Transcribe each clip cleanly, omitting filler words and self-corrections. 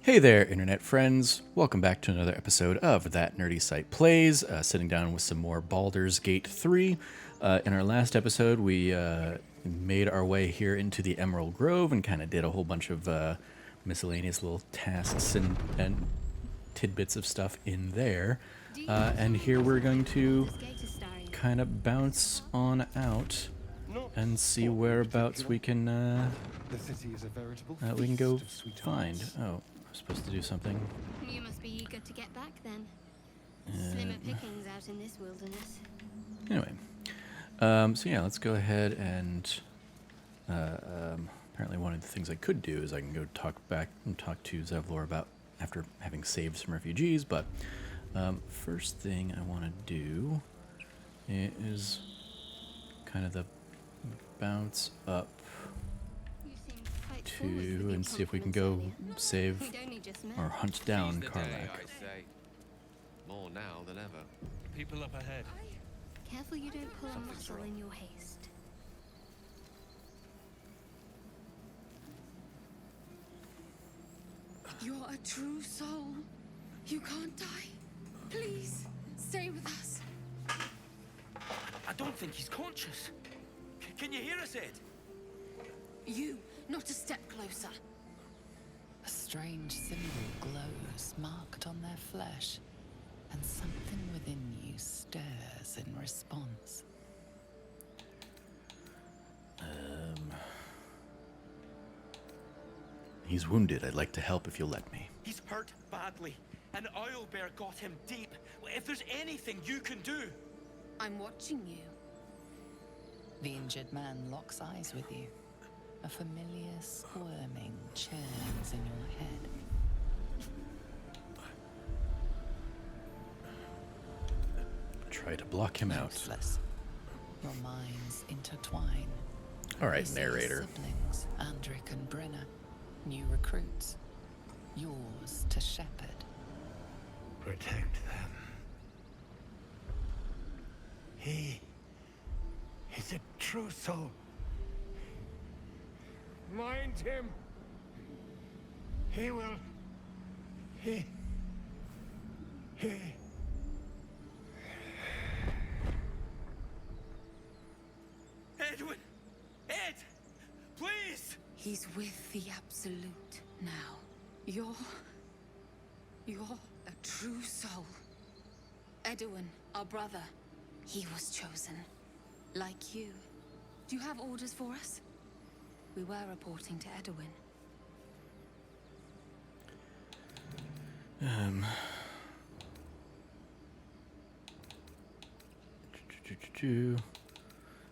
Hey there, internet friends. Welcome back to another episode of That Nerdy Site Plays, sitting down with some more Baldur's Gate 3. In our last episode, we made our way here into the Emerald Grove and kind of did a whole bunch of miscellaneous little tasks and tidbits of stuff in there. And here we're going to kind of bounce on out and see whereabouts we can go find. Oh, I'm supposed to do something. You must be eager to get back then. Slimmer pickings out in this wilderness. Anyway, so yeah, let's go ahead and apparently one of the things I could do is I can go talk to Zevlor about after having saved some refugees. But first thing I want to do is kind of the bounce up to and see if we can go save or hunt down Karlach. More now than ever. People up ahead. Careful you don't pull a muscle in your haste. You're a true soul. You can't die. Please, stay with us. I don't think he's conscious. Can you hear us, Ed? You, not a step closer. A strange symbol glows, marked on their flesh, and something within you stirs in response. He's wounded. I'd like to help if you'll let me. He's hurt badly. An owlbear got him deep. If there's anything you can do. I'm watching you. The injured man locks eyes with you. A familiar squirming churns in your head. Try to block him out. Useless. Your minds intertwine. All right, You see narrator. Siblings, Andric and Brenna, new recruits. Yours to shepherd. Protect them. He is a true soul. Mind him. He will. He. Edwin! Ed! Please! He's with the Absolute now. You're a true soul. Edwin, our brother, he was chosen. Like you. Do you have orders for us? We were reporting to Edwin.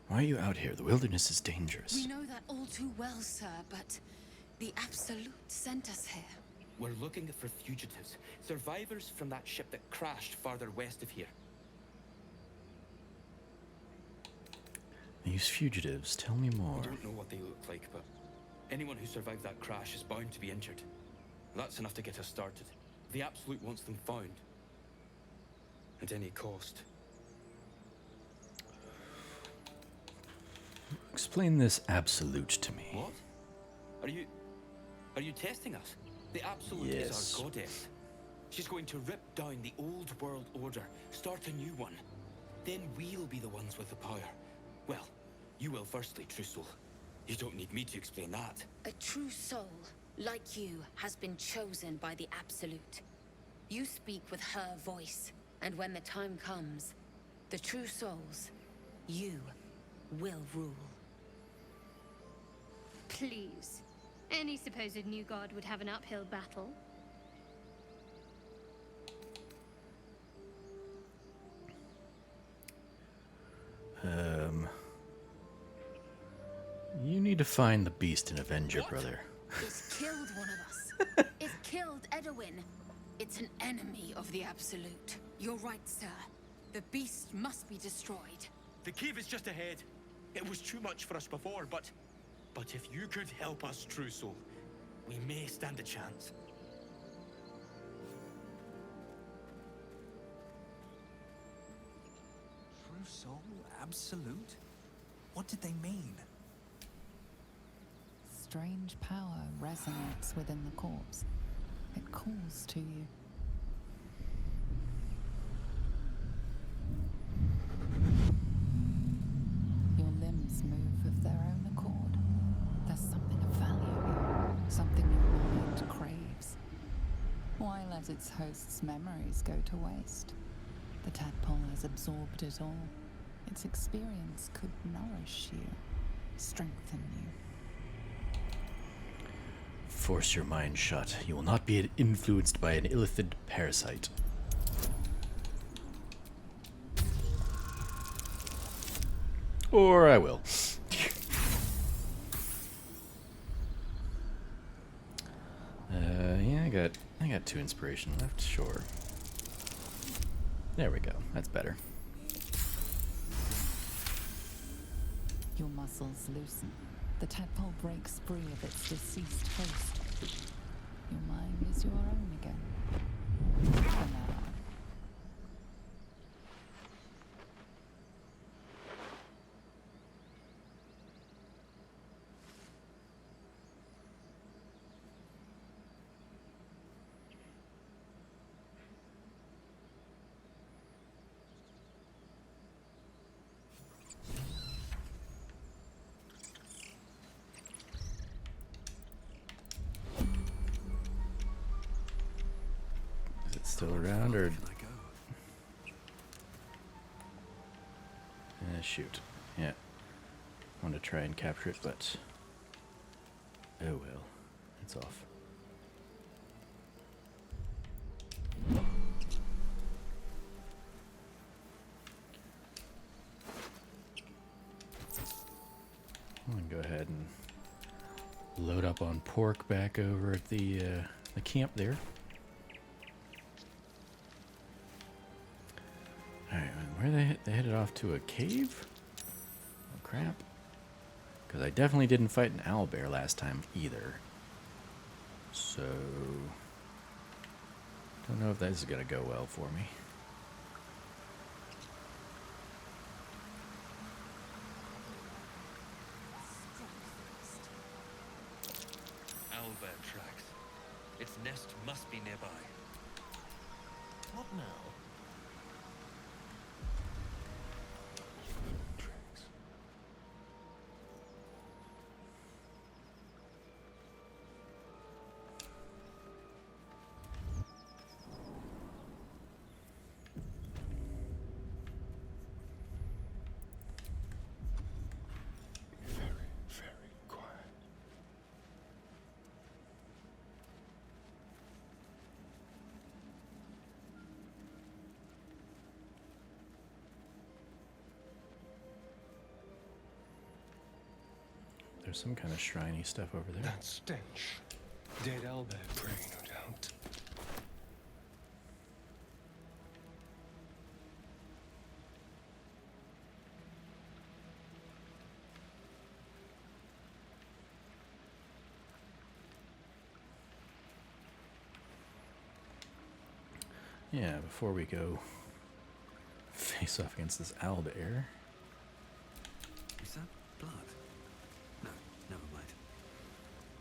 Why are you out here? The wilderness is dangerous. We know that all too well, sir, but the Absolute sent us here. We're looking for fugitives, survivors from that ship that crashed farther west of here. These fugitives, tell me more. We don't know what they look like, but anyone who survived that crash is bound to be injured. That's enough to get us started. The Absolute wants them found. At any cost. Explain this absolute to me. What? Are you testing us? The Absolute Yes. is our goddess. She's going to rip down the old world order, start a new one. Then we'll be the ones with the power. Well, you will firstly, true soul. You don't need me to explain that. A true soul, like you, has been chosen by the Absolute. You speak with her voice, and when the time comes, the true souls, you, will rule. Please. Any supposed new god would have an uphill battle. You need to find the beast and avenge your What? brother. It's killed one of us. It killed Edwin. It's an enemy of the Absolute. You're right, sir. The beast must be destroyed. The cave is just ahead. It was too much for us before, but if you could help us, true soul, we may stand a chance. True soul? Absolute? What did they mean? Strange power resonates within the corpse. It calls to you. Your limbs move of their own accord. There's something of value here, something your mind craves. While as its host's memories go to waste, the tadpole has absorbed it all. Its experience could nourish you, strengthen you. Force your mind shut. You will not be influenced by an illithid parasite. Or I will. Yeah, I got 2 inspiration left. Sure. There we go. That's better. Your muscles loosen. The tadpole breaks free of its deceased host. Your mind is your own again. For now. Still around, or shoot. Yeah. I want to try and capture it, but oh well. It's off. I'm gonna go ahead and load up on pork back over at the camp there. Alright, where they headed off to a cave? Oh crap. Because I definitely didn't fight an owlbear last time either. So don't know if this is gonna go well for me. Owlbear tracks. Its nest must be nearby. What now? There's some kind of shriny stuff over there. That stench. Dead owlbear prey, no doubt. Yeah, before we go face off against this owlbear. Is that blood? No, never mind.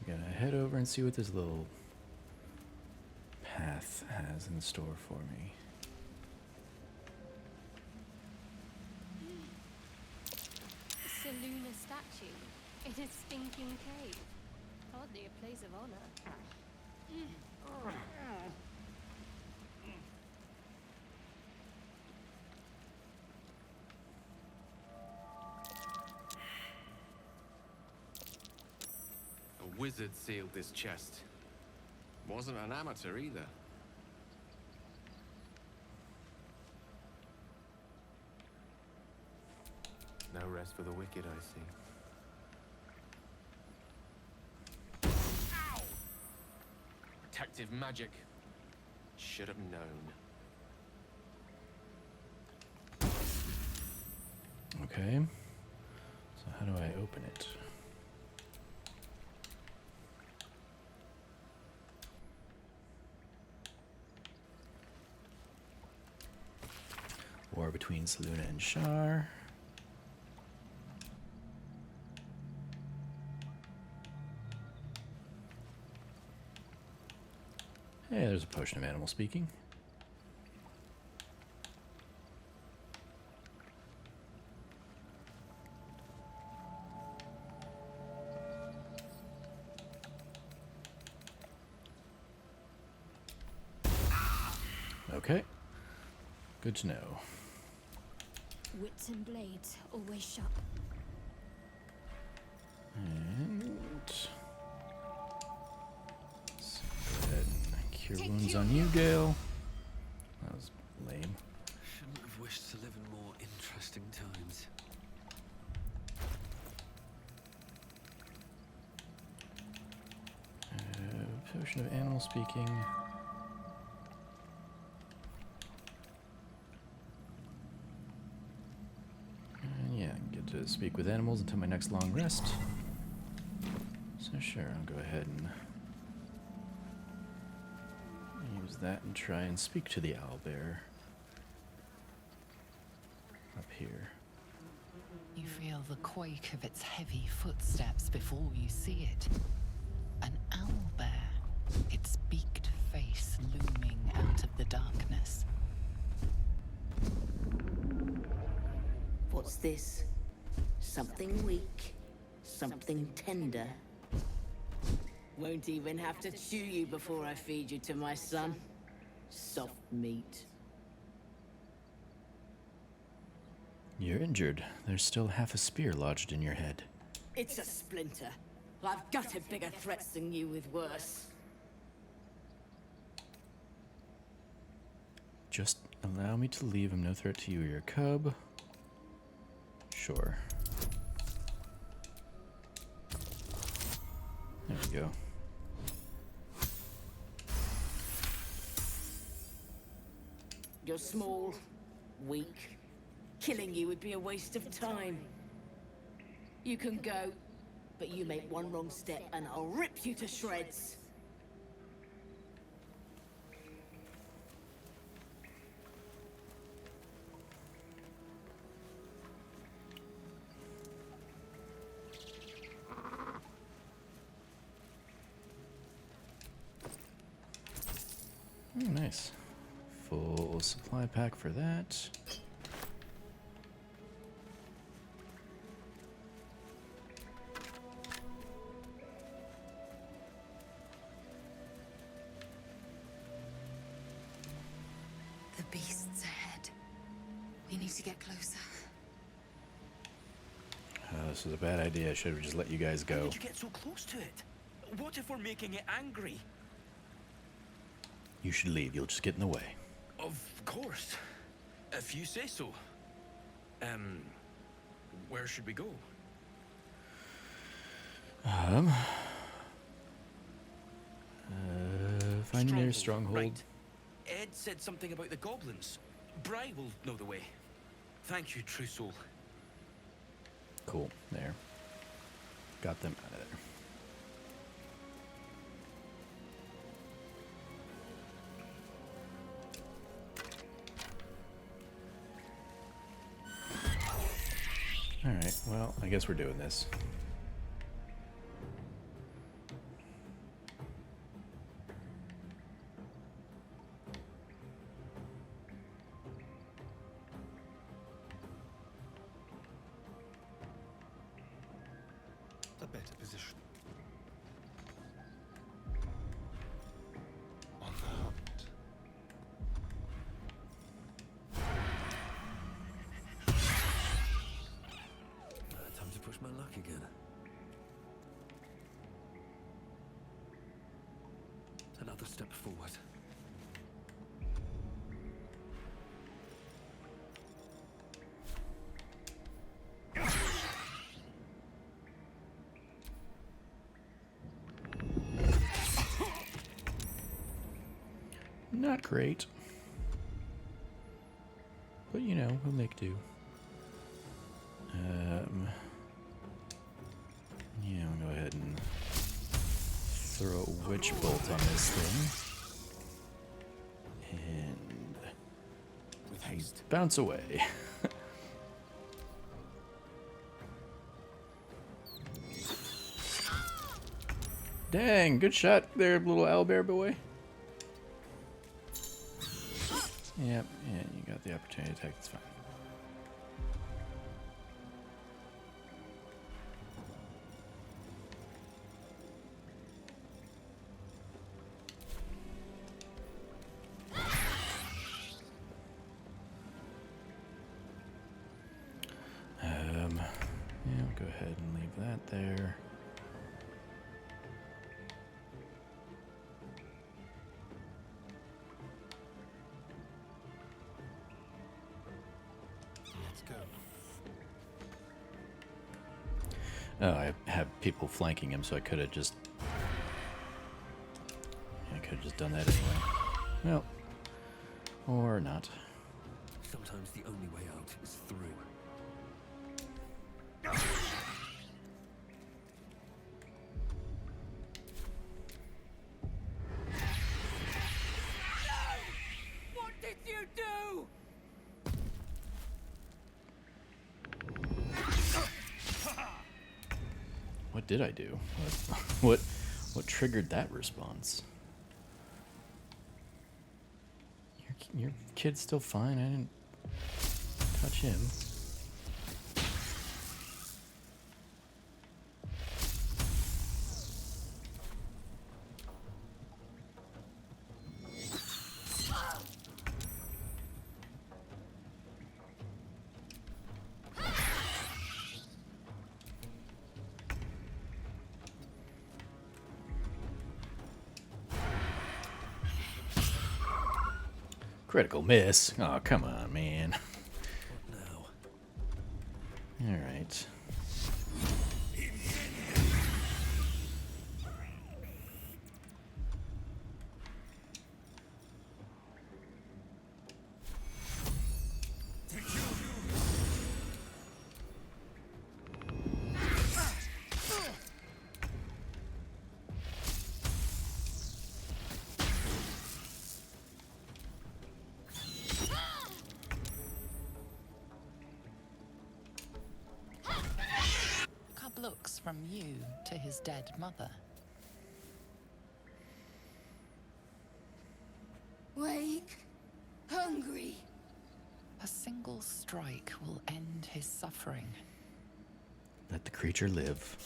I'm gonna head over and see what this little path has in store for me. Seluna statue in a stinking cave. Hardly a place of honor. A wizard sealed this chest. Wasn't an amateur either. No rest for the wicked, I see. Ow! Protective magic. Should have known. Okay. So how do I open it? War between Seluna and Shar. Hey, there's a potion of animal speaking. Okay. Good to know. Wits and blades always sharp. And let's go ahead and cure wounds on you, Gale. That was lame. Shouldn't have wished to live in more interesting times. Potion of animal speaking. And yeah, get to speak with animals until my next long rest. So sure, I'll go ahead and use that and try and speak to the owlbear up here. You feel the quake of its heavy footsteps before you see it. An owlbear, its beaked face looming out of the darkness. What's this? Something weak, something tender. Won't even have to chew you before I feed you to my son. Soft meat. You're injured. There's still half a spear lodged in your head. It's a splinter. I've gutted bigger threats than you with worse. Just allow me to leave. I'm no threat to you or your cub. Sure. There we go. You're small, weak. Killing you would be a waste of time. You can go, but you make one wrong step and I'll rip you to shreds. Oh, nice. Full supply pack for that. The beast's ahead. We need to get closer. This is a bad idea. I should have just let you guys How go. did you get so close to it? What if we're making it angry? You should leave. You'll just get in the way. Of course. If you say so. Where should we go? Find your nearest stronghold. Right. Ed said something about the goblins. Bry will know the way. Thank you, true soul. Cool. There. Got them out of there. Alright, well, I guess we're doing this. A better position. On the hunt. Time to push my luck again. Another step forward. Not great. But you know, we'll make do. Yeah, I'll go ahead and throw a witch bolt on this thing. And With haste. bounce away. Dang, good shot there, little owlbear boy. Yep, yeah, you got the opportunity attack, that's fine. Yeah, we'll go ahead and leave that there. Let's go. Oh, I have people flanking him, so I could have just done that anyway. Well, or not. Sometimes the only way out is through. What did you do? What did I do? What triggered that response? Your kid's still fine. I didn't touch him. Critical miss. Oh, come on, man. What now? All right. Cub looks from you to his dead mother. Wake. Hungry. A single strike will end his suffering. Let the creature live.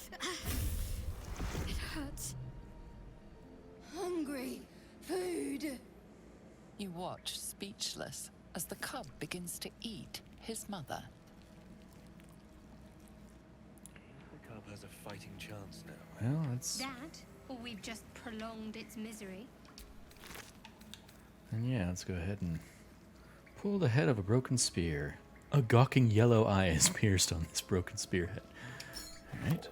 It hurts. Hungry. Food. You watch, speechless, as the cub begins to eat his mother. The cub has a fighting chance now. Well, that's... That, or we've just prolonged its misery. And yeah, let's go ahead and pull the head of a broken spear. A gawking yellow eye is pierced on this broken spearhead. All right.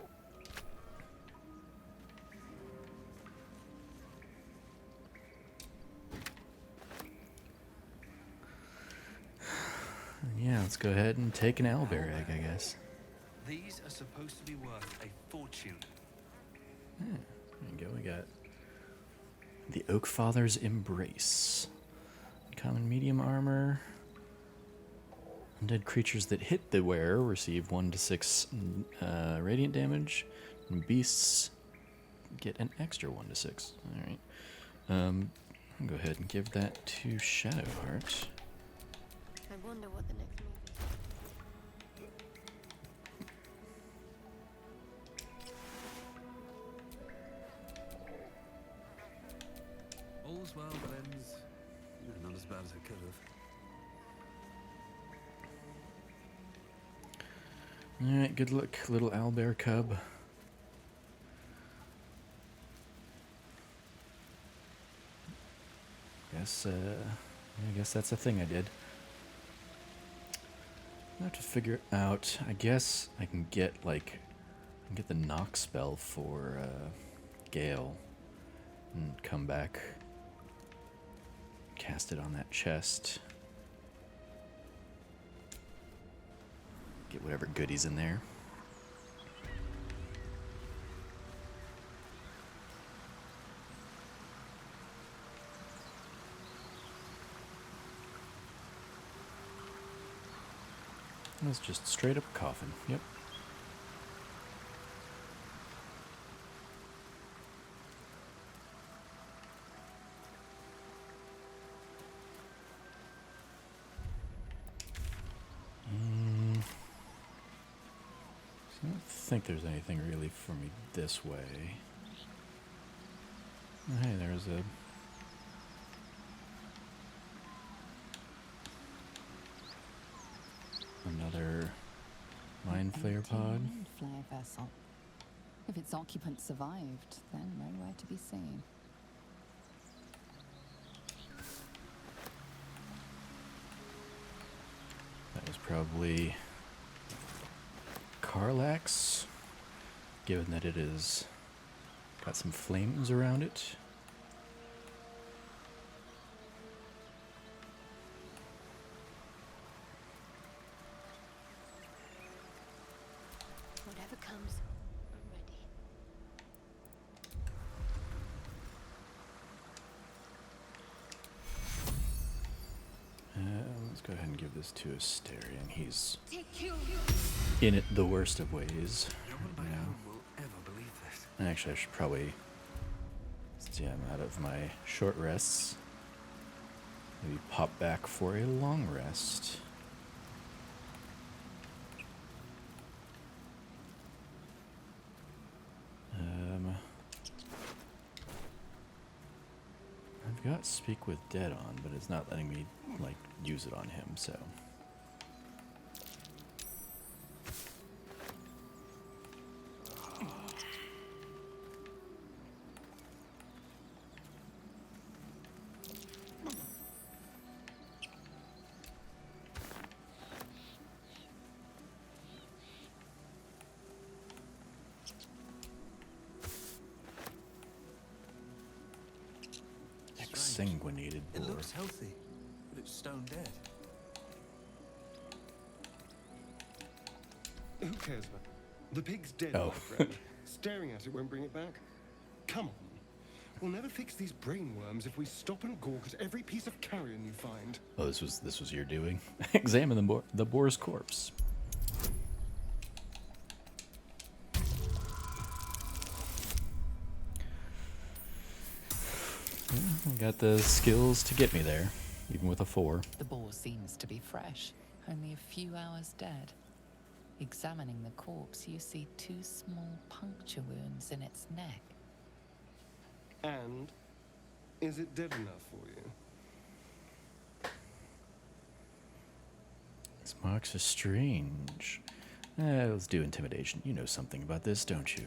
Yeah, let's go ahead and take an owlbear egg, I guess. These are supposed to be worth a fortune. Yeah, there you go. We got the Oak Father's Embrace. Common medium armor. Undead creatures that hit the wearer receive 1 to 6 radiant damage. And beasts get an extra 1 to 6. Alright. I'll go ahead and give that to Shadowheart. I wonder what the next move is. All's well that ends. Not as bad as it could have. Alright, good luck, little owlbear cub. I guess that's a thing I did. I have to figure out. I guess I can get the knock spell for Gale, and come back, cast it on that chest, get whatever goodies in there. It's just straight up coffin. Yep. I don't think there's anything really for me this way. Oh, hey, there's another mind flayer pod. Mind flare vessel. If its occupant survived, then nowhere to be seen. That was probably Karlach's, given that it is got some flames around it. Whatever comes, I'm ready. Let's go ahead and give this to Asterion. He's in it the worst of ways. No one back home will ever believe this. Actually, I should probably stay out of my short rests. Maybe pop back for a long rest. I've got Speak with Dead on, but it's not letting me, like, use it on him, so. Exsanguinated boar. It looks healthy, but it's stone dead. Who cares about the pig's dead, Oh. my friend. Staring at it won't bring it back. Come on. We'll never fix these brain worms if we stop and gawk at every piece of carrion you find. Oh, this was your doing. Examine the boar's corpse. I got the skills to get me there, even with a 4. The boar seems to be fresh, only a few hours dead. Examining the corpse, you see 2 small puncture wounds in its neck. And is it dead enough for you? These marks are strange. Let's do intimidation. You know something about this, don't you?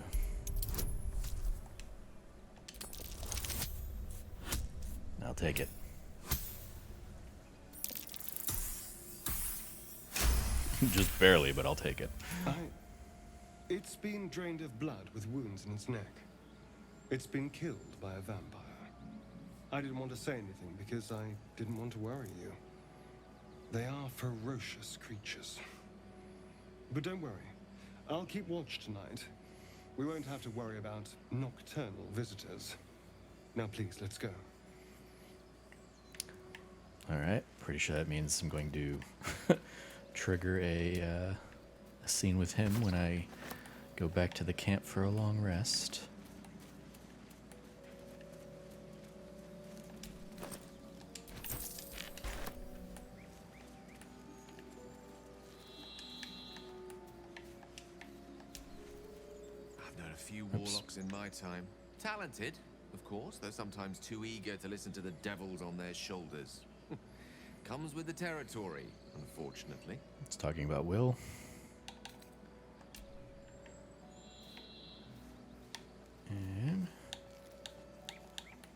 I'll take it. Just barely, but I'll take it. It's been drained of blood with wounds in its neck. It's been killed by a vampire. I didn't want to say anything because I didn't want to worry you. They are ferocious creatures. But don't worry. I'll keep watch tonight. We won't have to worry about nocturnal visitors. Now please, let's go. Alright, pretty sure that means I'm going to trigger a scene with him when I go back to the camp for a long rest. I've known a few warlocks in my time. Talented, of course, though sometimes too eager to listen to the devils on their shoulders. Comes with the territory, unfortunately. It's talking about Will. And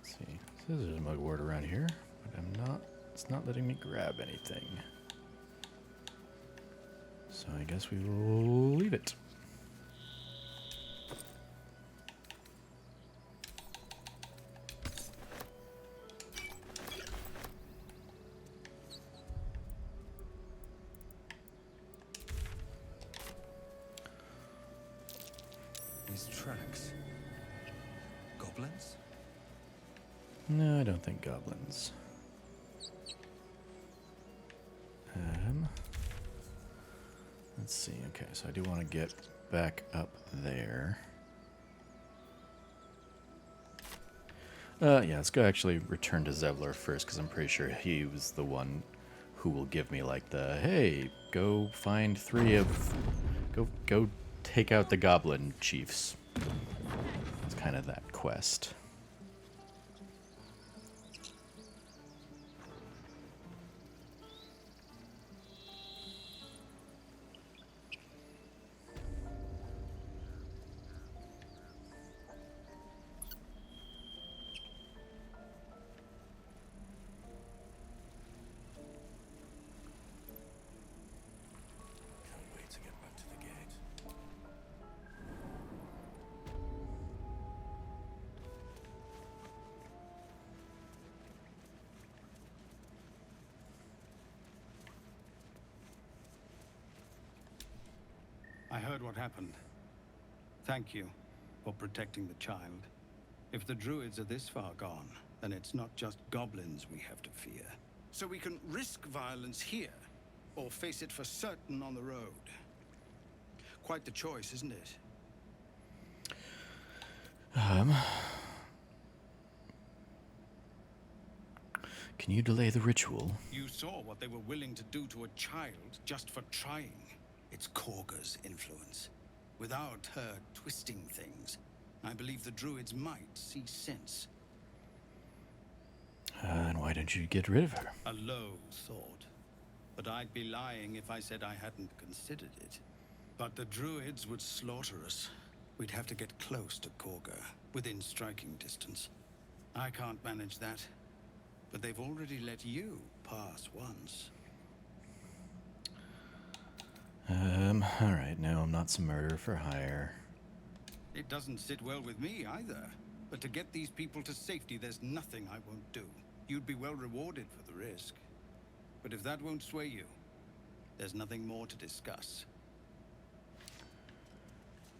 let's see. It says there's a mugwort around here, but it's not letting me grab anything. So I guess we will leave it. These tracks. Goblins? No, I don't think goblins. Let's see. Okay, so I do want to get back up there. Yeah, let's go actually return to Zevlor first, because I'm pretty sure he was the one who will give me, like, the, hey, go find 3 of... Go take out the goblin chiefs. It's kind of that quest. I heard what happened. Thank you for protecting the child. If the druids are this far gone, then it's not just goblins we have to fear. So we can risk violence here, or face it for certain on the road. Quite the choice, isn't it? Can you delay the ritual? You saw what they were willing to do to a child just for trying. It's Korga's influence. Without her twisting things, I believe the druids might see sense. And why don't you get rid of her? A low thought. But I'd be lying if I said I hadn't considered it. But the druids would slaughter us. We'd have to get close to Korga, within striking distance. I can't manage that. But they've already let you pass once. Alright, no, I'm not some murder for hire. It doesn't sit well with me either. But to get these people to safety, there's nothing I won't do. You'd be well rewarded for the risk. But if that won't sway you, there's nothing more to discuss.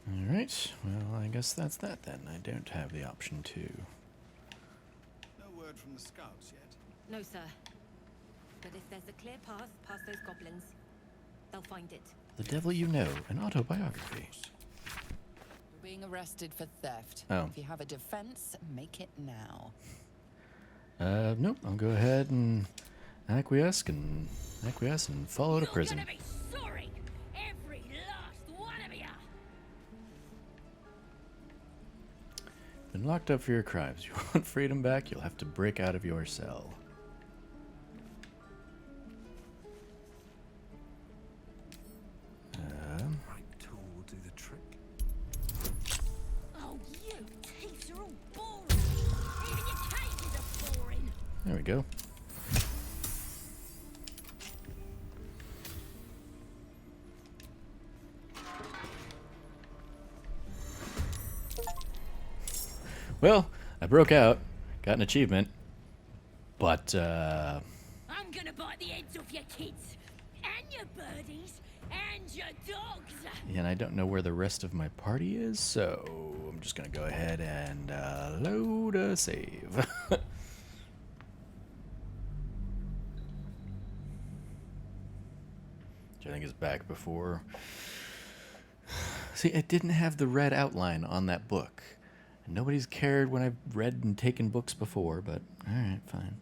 Alright, well, I guess that's that then. I don't have the option to. No word from the scouts yet? No, sir. But if there's a clear path past those goblins, they'll find it. The Devil You Know, an autobiography. You're being arrested for theft. Oh. If you have a defense, make it now. Nope, I'll go ahead and acquiesce and follow to prison. You're gonna be sorry, every last one of you. Been locked up for your crimes. You want freedom back, you'll have to break out of your cell. Right tool will do the trick. Oh, you thieves are all boring. Even your cages are boring. There we go. Well, I broke out, got an achievement, but I'm gonna bite the heads off your kids, and your birdies, and your dogs. and I don't know where the rest of my party is, so I'm just gonna go ahead and load a save. Which I think is back before. See, it didn't have the red outline on that book. And nobody's cared when I've read and taken books before, but alright, fine.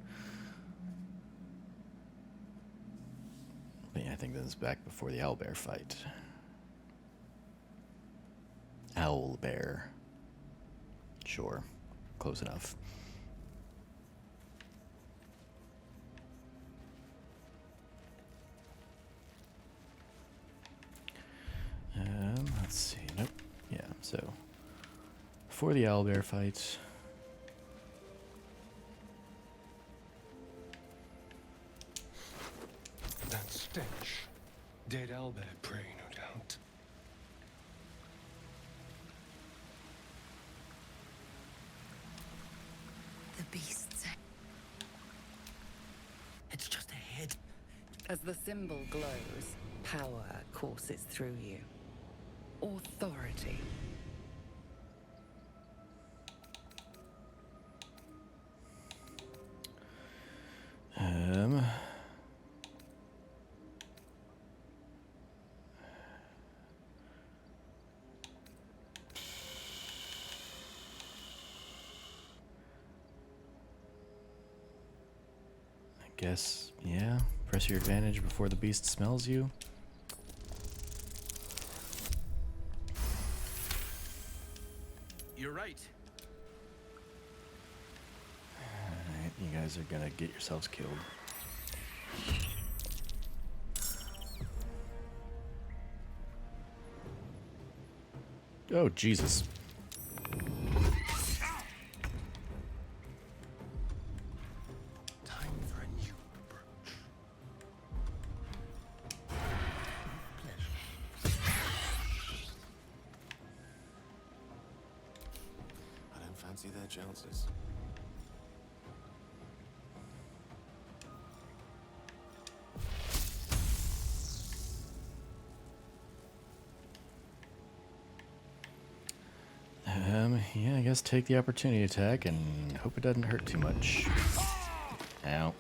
But yeah, I think this is back before the owlbear fight. Owlbear. Sure. Close enough. Let's see. Nope. Yeah, so before the owlbear fight. That stench. Dead owlbear prey, no doubt. The beasts. It's just a head. As the symbol glows, power courses through you. Authority. I guess, yeah. Press your advantage before the beast smells you. guys are gonna get yourselves killed. Oh, Jesus. Time for a new approach. I don't fancy their chances. Yeah, I guess take the opportunity attack and hope it doesn't hurt too much. Ow.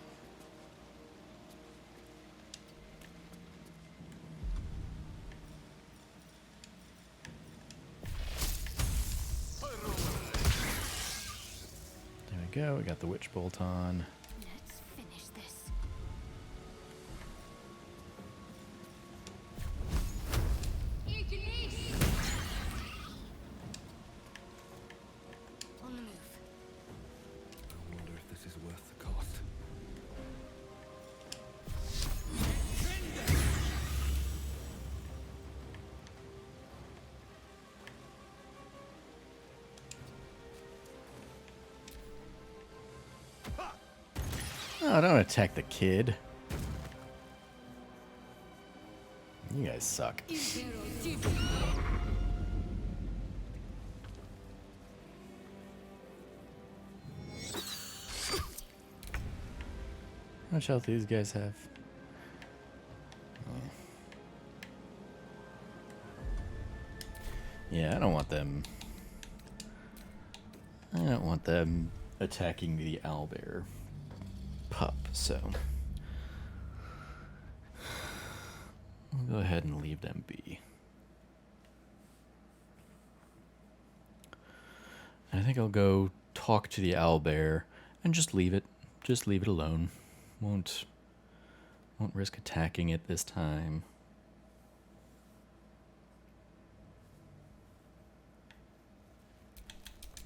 There we go, we got the witch bolt on. Let's finish this. On the move. I wonder if this is worth the cost. Oh, don't attack the kid. You guys suck. How much health do these guys have? Oh. Yeah, I don't want them. I don't want them attacking the owlbear pup, so we'll go ahead and leave them be. I think I'll go talk to the owlbear and just leave it. Just leave it alone. Won't risk attacking it this time.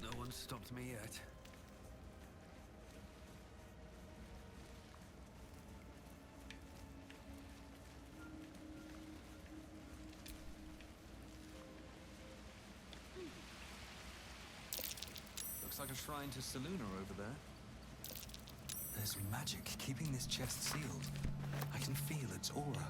No one's stopped me yet. Looks like a shrine to Seluna over there. There's magic keeping this chest sealed. I can feel its aura.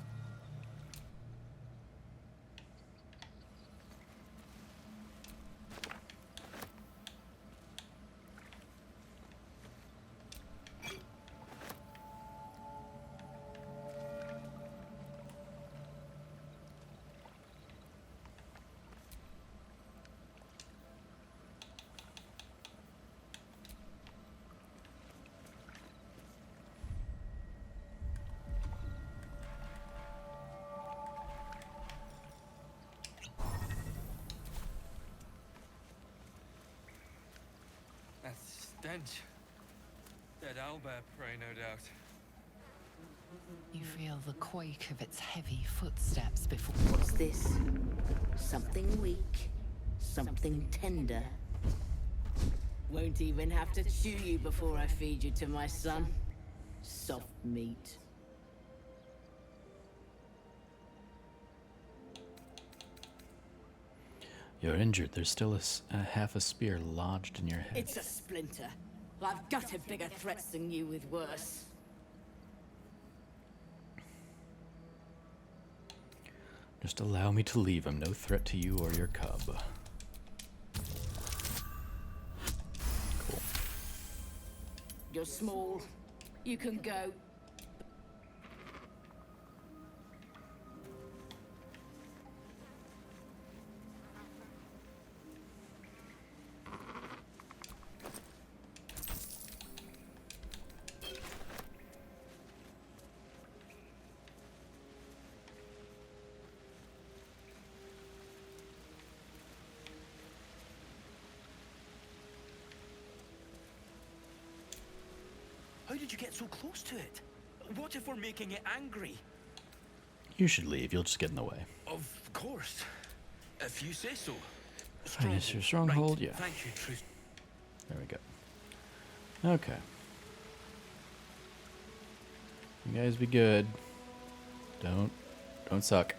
That stench. Dead owlbear prey, no doubt. You feel the quake of its heavy footsteps before. What's this? Something weak, something tender. Won't even have to chew you before I feed you to my son. Soft meat. You're injured. There's still a half a spear lodged in your head. It's a splinter. I've gutted bigger threats than you with worse. Just allow me to leave him. No threat to you or your cub. Cool. You're small. You can go. How did you get so close to it? What if we're making it angry? You should leave. You'll just get in the way. Of course. If you say so. Fine, it's your stronghold, Right. yeah. Thank you, Truth. There we go. Okay. You guys be good. Don't suck.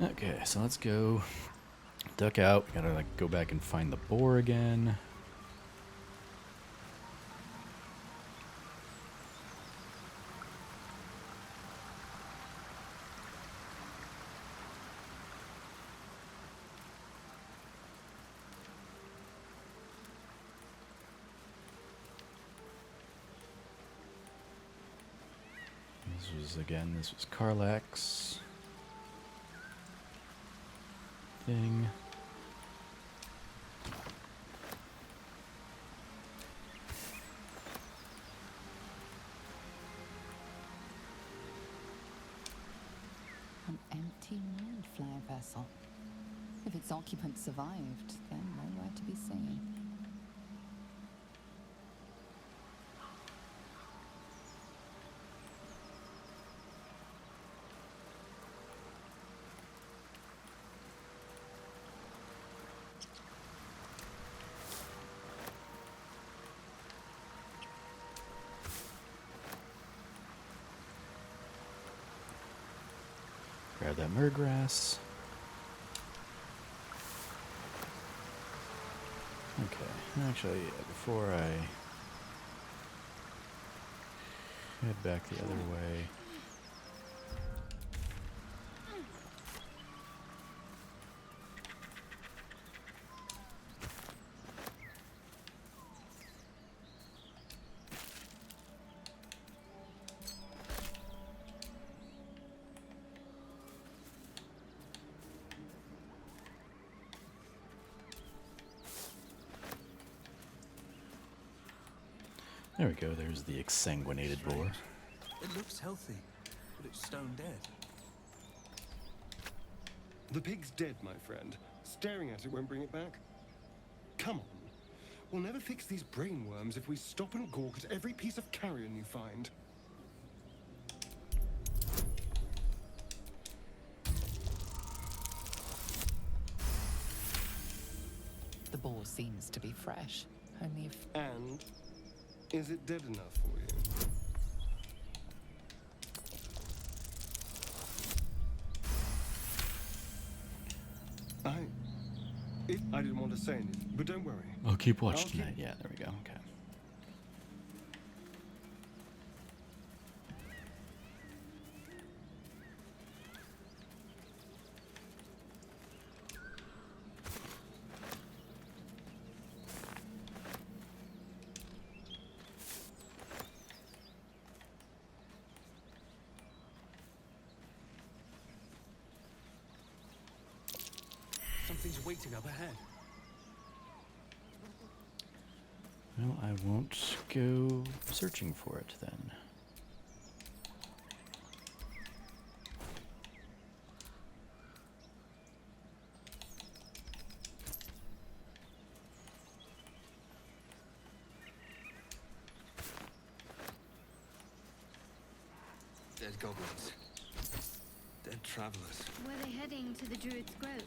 Okay, so let's go duck out. We gotta like go back and find the boar again. This was Karlach's thing. An empty moon flare vessel. If its occupant survived, then nowhere to be seen. Grab that murgrass. Okay, actually, before I head back the other way. There we go, there's the exsanguinated boar. It looks healthy, but it's stone dead. The pig's dead, my friend. Staring at it won't bring it back. Come on. We'll never fix these brain worms if we stop and gawk at every piece of carrion you find. The boar seems to be fresh. Only if... And is it dead enough for you? I didn't want to say anything, but don't worry. I'll keep watch tonight. Yeah, there we go. Okay. Something's waiting up ahead. Well, I won't go searching for it then. Dead goblins. Dead travelers. Were they heading to the Druid's Grove?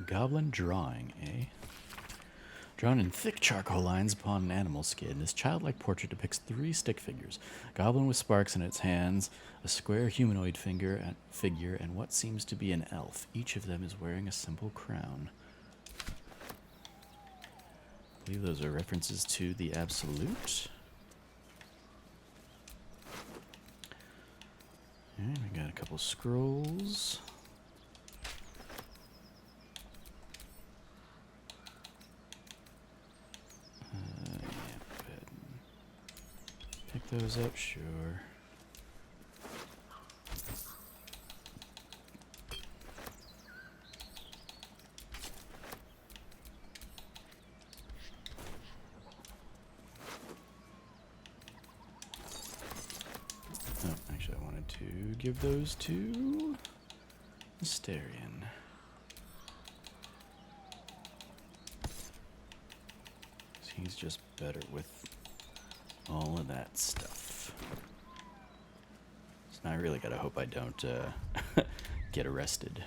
Goblin drawing, eh? Drawn in thick charcoal lines upon an animal skin, this childlike portrait depicts 3 stick figures. Goblin with sparks in its hands, a square humanoid figure, and what seems to be an elf. Each of them is wearing a simple crown. I believe those are references to the Absolute. Okay, we got a couple scrolls. Pick those up, sure. Oh, actually, I wanted to give those to Mysterian. He's just better with all of that stuff. So now I really gotta hope I don't get arrested.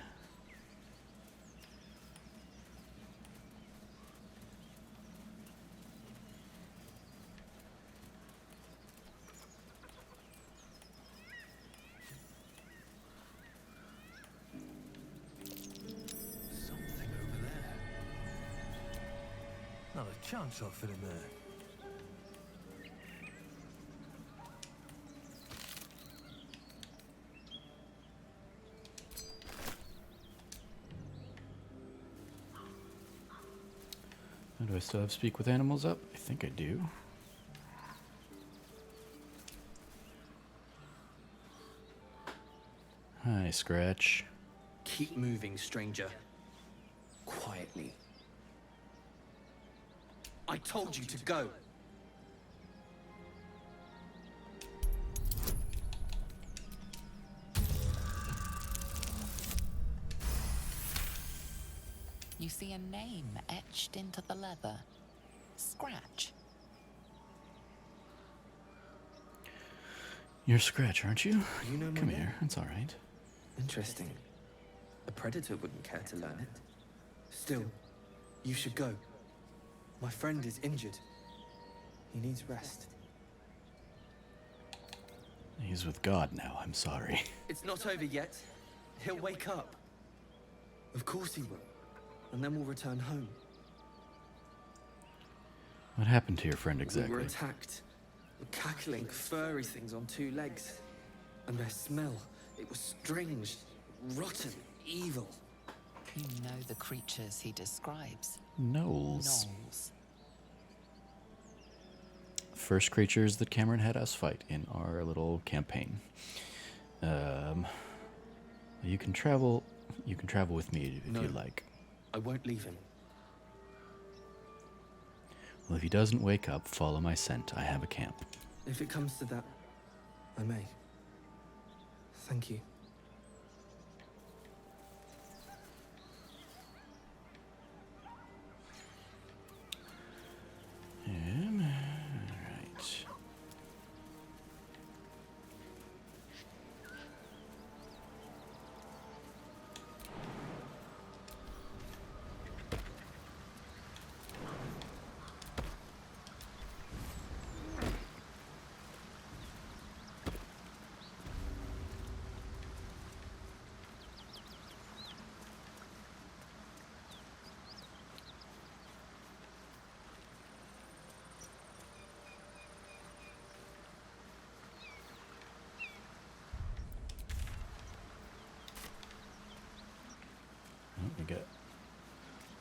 Something over there. Not a chance I'll fit in there. Do I still have Speak with Animals up? I think I do. Hi, Scratch. Keep moving, stranger. Quietly. I told you to go. You see a name etched into the leather. Scratch. You're Scratch, aren't you? You know my Come name? here. It's all right. Interesting. A predator wouldn't care to learn it. Still, you should go. My friend is injured. He needs rest. He's with God now. I'm sorry. It's not over yet. He'll wake up. Of course he will. And then we'll return home. What happened to your friend We exactly? were attacked. Cackling, furry things on two legs. And their smell, it was strange, rotten, evil. You know the creatures he describes. Gnolls. Gnolls. First creatures that Cameron had us fight in our little campaign. You can travel. You can travel with me if you'd like. I won't leave him. Well, if he doesn't wake up, follow my scent. I have a camp. If it comes to that, I may. Thank you. Alright. We got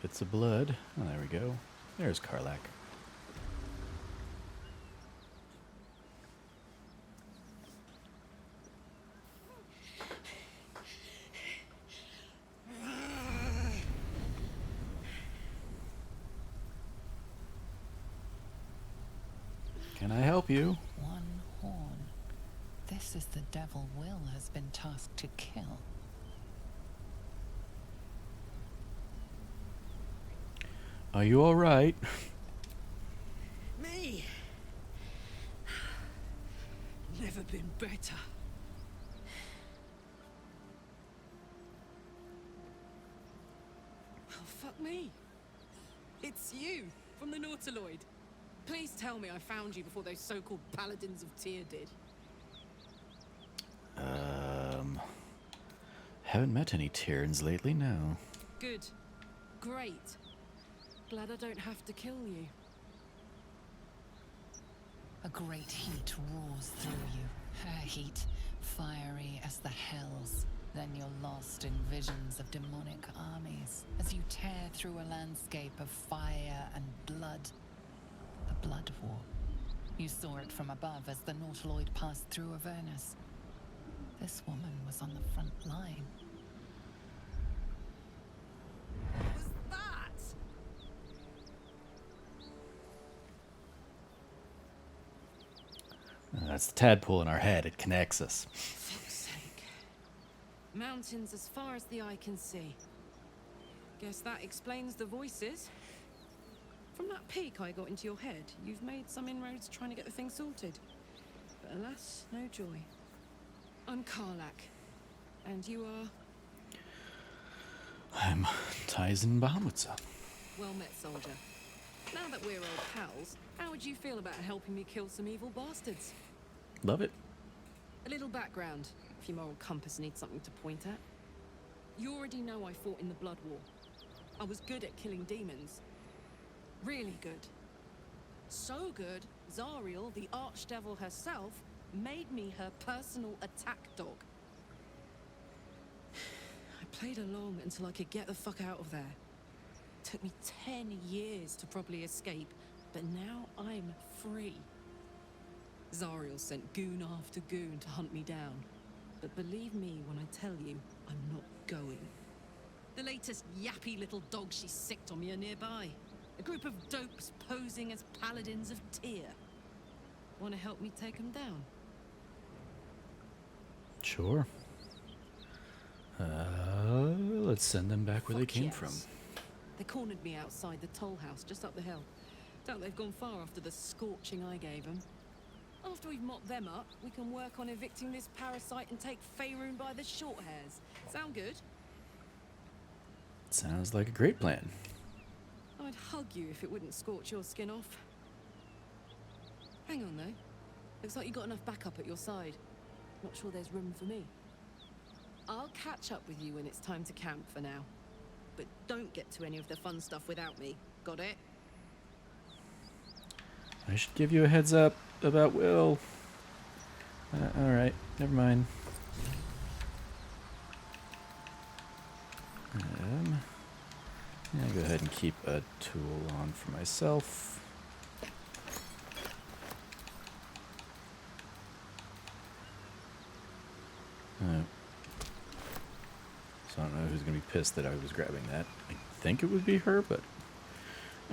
bits of blood. Oh, there we go. There's Karlach. Can I help you? One horn. This is the devil Will has been tasked to kill. Are you all right? Me? Never been better. Oh, fuck me. It's you, from the Nautiloid. Please tell me I found you before those so-called Paladins of Tyr did. Haven't met any Tyrans lately, no. Good. Great. Glad I don't have to kill you. A great heat roars through you. Her heat, fiery as the hells. Then you're lost in visions of demonic armies as you tear through a landscape of fire and blood. The Blood War. You saw it from above as the Nautiloid passed through Avernus. This woman was on the front line. What was that? That's the tadpole in our head. It connects us. Fuck's sake. Mountains as far as the eye can see. Guess that explains the voices. From that peek I got into your head, you've made some inroads trying to get the thing sorted. But alas, no joy. I'm Karlach. And you are? I'm Tyson Bahamutsa. Well met, soldier. Now that we're old pals, how would you feel about helping me kill some evil bastards? Love it. A little background, if your moral compass needs something to point at. You already know I fought in the Blood War. I was good at killing demons. Really good. So good, Zariel, the archdevil herself, made me her personal attack dog. I played along until I could get the fuck out of there. Took me 10 years to properly escape, but now I'm free. Zariel sent goon after goon to hunt me down. But believe me when I tell you, I'm not going. The latest yappy little dogs she sicked on me are nearby. A group of dopes posing as paladins of Tyr. Want to help me take them down? Sure. Let's send them back where they came from. They cornered me outside the toll house just up the hill. Doubt they've gone far after the scorching I gave them. After we've mopped them up, we can work on evicting this parasite and take Faerun by the short hairs. Sound good? Sounds like a great plan. I'd hug you if it wouldn't scorch your skin off. Hang on though. Looks like you got enough backup at your side. Not sure there's room for me. I'll catch up with you when it's time to camp for now. But don't get to any of the fun stuff without me. Got it? I should give you a heads up about Will. Alright, never mind. Yeah, go ahead and keep a tool on for myself. So I don't know who's going to be pissed that I was grabbing that. I think it would be her, but...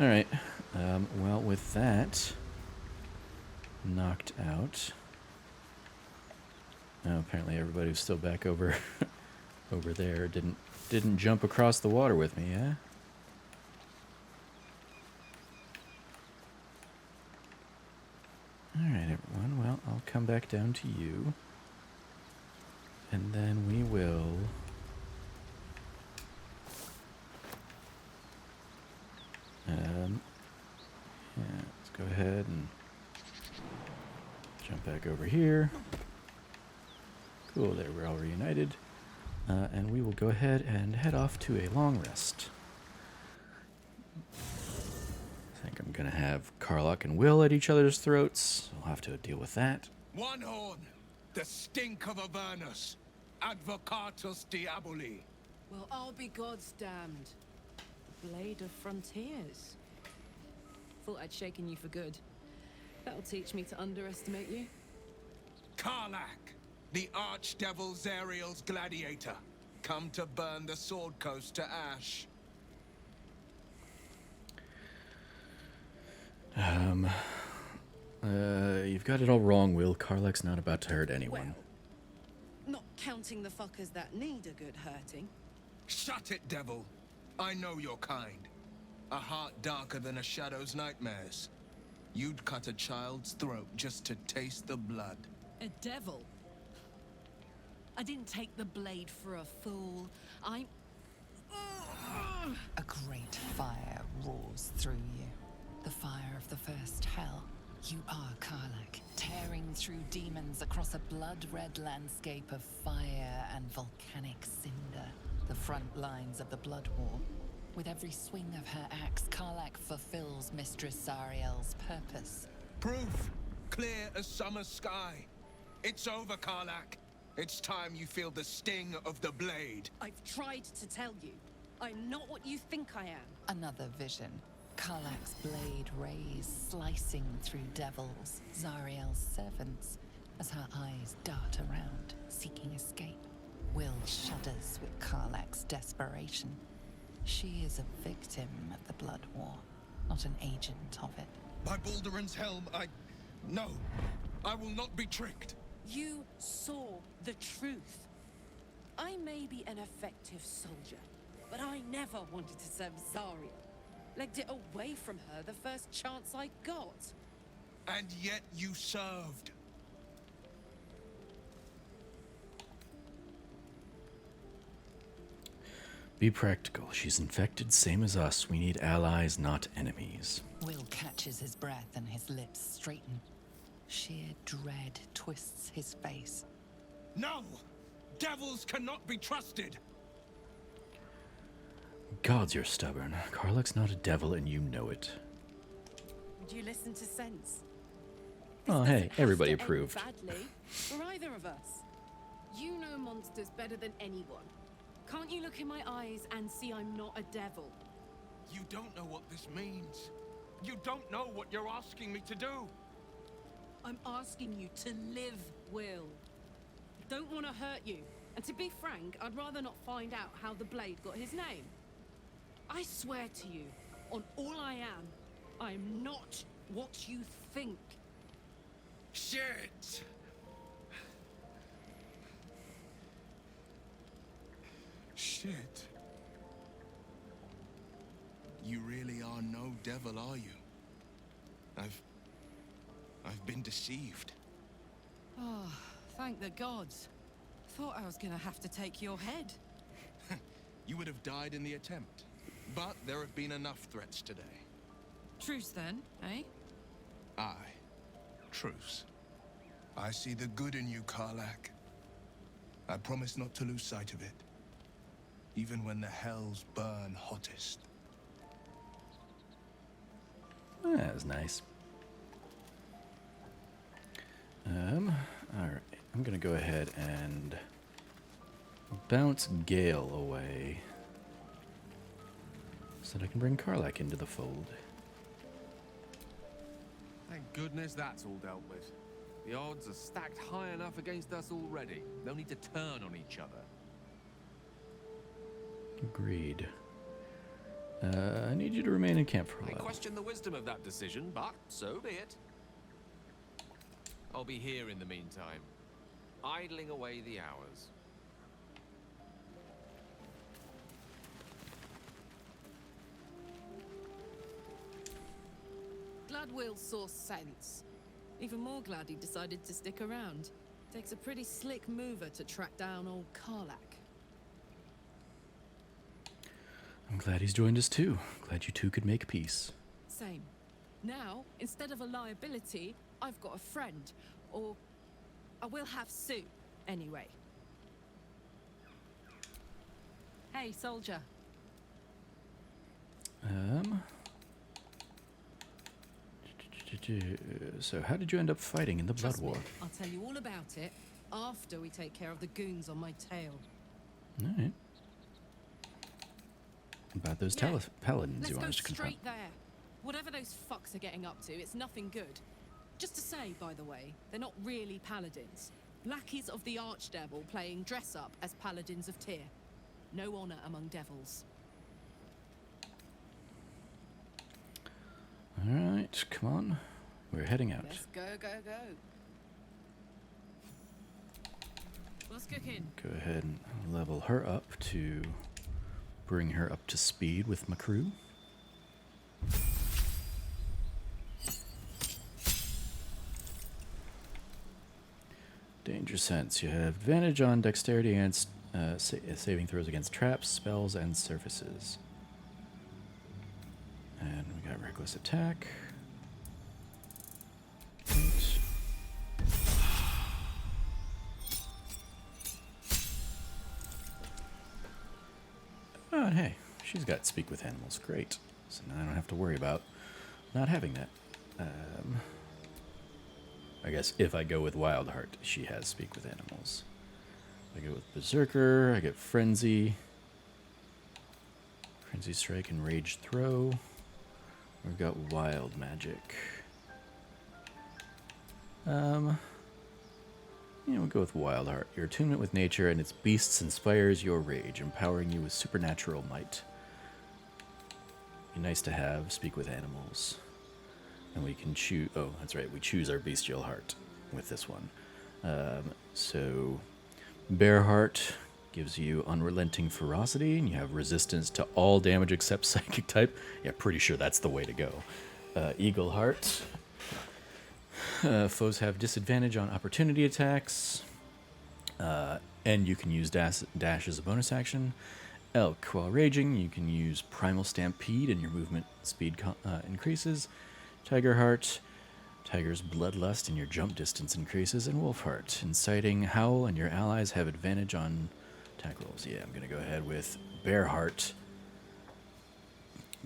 Alright, well, with that knocked out... Oh, apparently everybody was still back over over there. Didn't jump across the water with me, yeah? Alright, everyone. Well, I'll come back down to you. And then we will... yeah, let's go ahead and jump back over here. Cool, there we're all reunited. And we will go ahead and head off to a long rest. I think I'm gonna have Karlach and Will at each other's throats. I'll have to deal with that. One horn, the stink of Avernus, advocatus diaboli. Well, I'll be God's damned. Blade of Frontiers. Thought I'd shaken you for good. That'll teach me to underestimate you. Karlach, the archdevil Zariel's gladiator, come to burn the Sword Coast to ash. You've got it all wrong, Will. Karlach's not about to hurt anyone. Well, not counting the fuckers that need a good hurting. Shut it, devil. I know your kind. A heart darker than a shadow's nightmares. You'd cut a child's throat just to taste the blood. A devil? I didn't take the blade for a fool. I'm... A great fire roars through you. The fire of the first hell. You are Karlach, tearing through demons across a blood-red landscape of fire and volcanic cinder. The front lines of the Blood War. With every swing of her axe, Karlach fulfills Mistress Zariel's purpose. Proof, clear as summer sky. It's over, Karlach. It's time you feel the sting of the blade. I've tried to tell you. I'm not what you think I am. Another vision. Karlach's blade rays slicing through devils, Zariel's servants, as her eyes dart around, seeking escape. Will shudders with Karlach's desperation. She is a victim of the Blood War, not an agent of it. By Balduran's helm, No, I will not be tricked. You saw the truth. I may be an effective soldier, but I never wanted to serve Zariel. Legged it away from her the first chance I got. And yet you served. Be practical. She's infected, same as us. We need allies, not enemies. Will catches his breath and his lips straighten. Sheer dread twists his face. No! Devils cannot be trusted! Gods, you're stubborn. Karlach's not a devil, and you know it. Would you listen to sense? Oh, hey, everybody approved. Badly for either of us. You know monsters better than anyone. Can't you look in my eyes and see I'm not a devil? You don't know what this means. You don't know what you're asking me to do. I'm asking you to live, Will. I don't want to hurt you. And to be frank, I'd rather not find out how the blade got his name. I swear to you, on all I am not what you think. Shit! Shit. You really are no devil, are you? I've been deceived. Oh, thank the gods. Thought I was gonna have to take your head. You would have died in the attempt. But there have been enough threats today. Truce then, eh? Aye. Truce. I see the good in you, Karlach. I promise not to lose sight of it. Even when the hells burn hottest. That was nice. Alright. I'm gonna go ahead and bounce Gale away so that I can bring Karlach into the fold. Thank goodness that's all dealt with. The odds are stacked high enough against us already. No need to turn on each other. Agreed. I need you to remain in camp for a I while. question the wisdom of that decision, but so be it. I'll be here in the meantime, idling away the hours. Glad Will saw sense. Even more glad he decided to stick around. Takes a pretty slick mover to track down old Karlach. I'm glad he's joined us too. Glad you two could make peace. Same. Now, instead of a liability, I've got a friend. Or I will have Sue, anyway. Hey, soldier. So how did you end up fighting in the Blood Trust War? me, I'll tell you all about it after we take care of the goons on my tail. Alright. About those paladins you want us to Let's go confront. straight there. Whatever those fucks are getting up to, it's nothing good. Just to say, by the way, they're not really paladins. Lackeys of the Archdevil playing dress-up as paladins of Tyr. No honor among devils. Alright, come on. We're heading out. Let's go, go, go. What's cooking? Go ahead and level her up to bring her up to speed with my crew. Danger sense. You have advantage on dexterity against saving throws against traps, spells, and surfaces. And we got reckless attack. Right. Oh, and hey, she's got speak with animals. Great. So now I don't have to worry about not having that. I guess if I go with Wildheart, she has speak with animals. If I go with Berserker, I get Frenzy. Frenzy Strike and Rage Throw. We've got Wild Magic. Yeah, we'll go with Wildheart. Your attunement with nature and its beasts inspires your rage, empowering you with supernatural might. Be nice to have speak with animals. And we can choose... Oh, that's right. We choose our bestial heart with this one. So, Bear Heart gives you unrelenting ferocity, and you have resistance to all damage except psychic type. Yeah, pretty sure that's the way to go. Eagle Heart. Foes have disadvantage on opportunity attacks, and you can use dash as a bonus action. Elk. While raging, you can use Primal Stampede, and your movement speed increases. Tiger Heart. Tiger's Bloodlust, and your jump distance increases. And Wolf Heart. Inciting Howl, and your allies have advantage on attack rolls. Yeah, I'm going to go ahead with Bear Heart.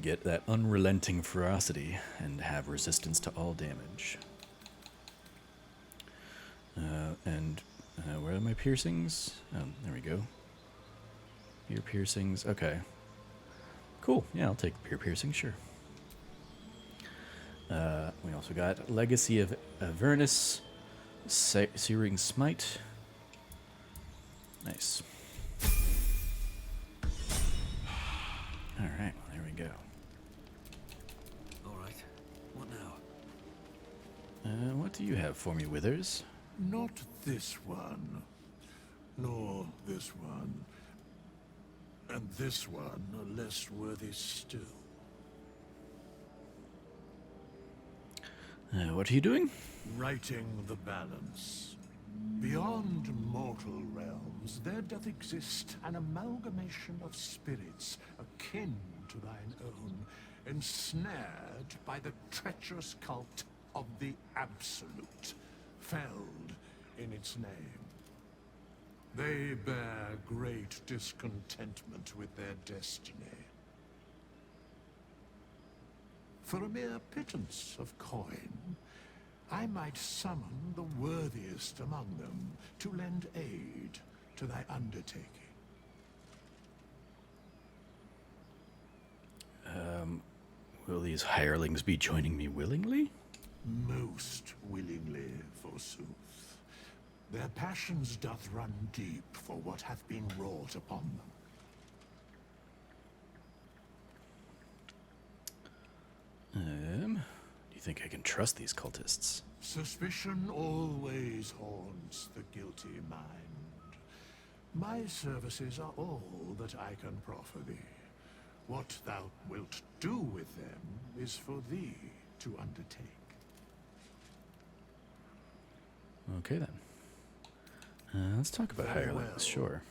Get that unrelenting ferocity and have resistance to all damage. Where are my piercings? There we go. Ear piercings. Okay. Cool. Yeah, I'll take ear piercing. Sure. We also got Legacy of Avernus, Searing Smite. Nice. All right. Well, there we go. All right. What now? What do you have for me, Withers? Not this one, nor this one, and this one are less worthy still. What are you doing? Righting the balance. Beyond mortal realms, there doth exist an amalgamation of spirits akin to thine own, ensnared by the treacherous cult of the Absolute, felled in its name. They bear great discontentment with their destiny. For a mere pittance of coin, I might summon the worthiest among them to lend aid to thy undertaking. Will these hirelings be joining me willingly? Most willingly, forsooth. Their passions doth run deep for what hath been wrought upon them. Do you think I can trust these cultists? Suspicion always haunts the guilty mind. My services are all that I can proffer thee. What thou wilt do with them is for thee to undertake. Okay then. Let's talk about hirelings, sure.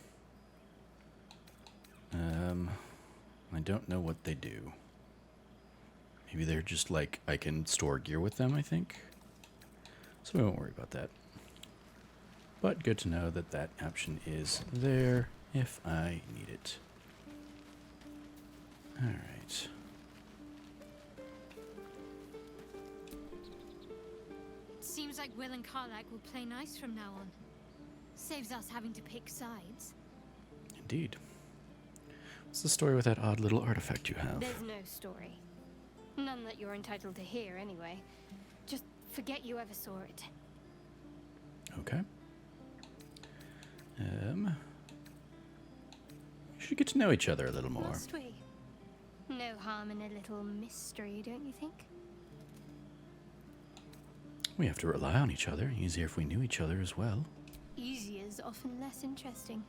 I don't know what they do. Maybe they're just like, I can store gear with them, I think. So we won't worry about that. But good to know that that option is there if I need it. Alright. Seems like Will and Karlach will play nice from now on. Saves us having to pick sides. Indeed. What's the story with that odd little artifact you have? There's no story. None that you're entitled to hear, anyway. Just forget you ever saw it. Okay. We should get to know each other a little more. Must we? No harm in a little mystery, don't you think? We have to rely on each other. Easier if we knew each other as well. Easier's often less interesting.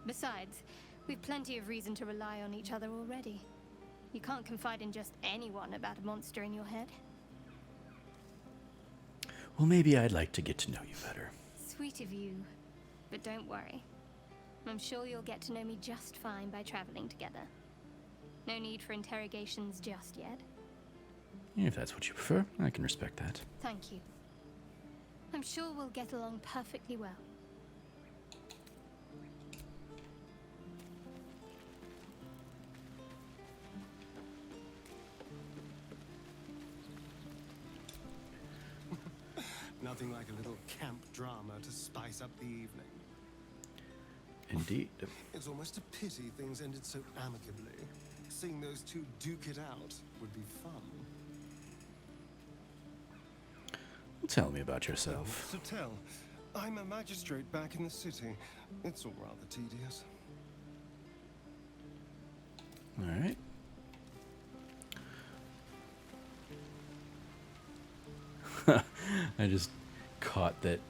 Besides, we've plenty of reason to rely on each other already. You can't confide in just anyone about a monster in your head. Well, maybe I'd like to get to know you better. Sweet of you. But don't worry. I'm sure you'll get to know me just fine by traveling together. No need for interrogations just yet. If that's what you prefer, I can respect that. Thank you. I'm sure we'll get along perfectly well. Nothing like a little camp drama to spice up the evening. Indeed. It's almost a pity things ended so amicably. Seeing those two duke it out would be fun. Tell me about yourself. To tell, I'm a magistrate back in the city. It's all rather tedious. All right. I just caught that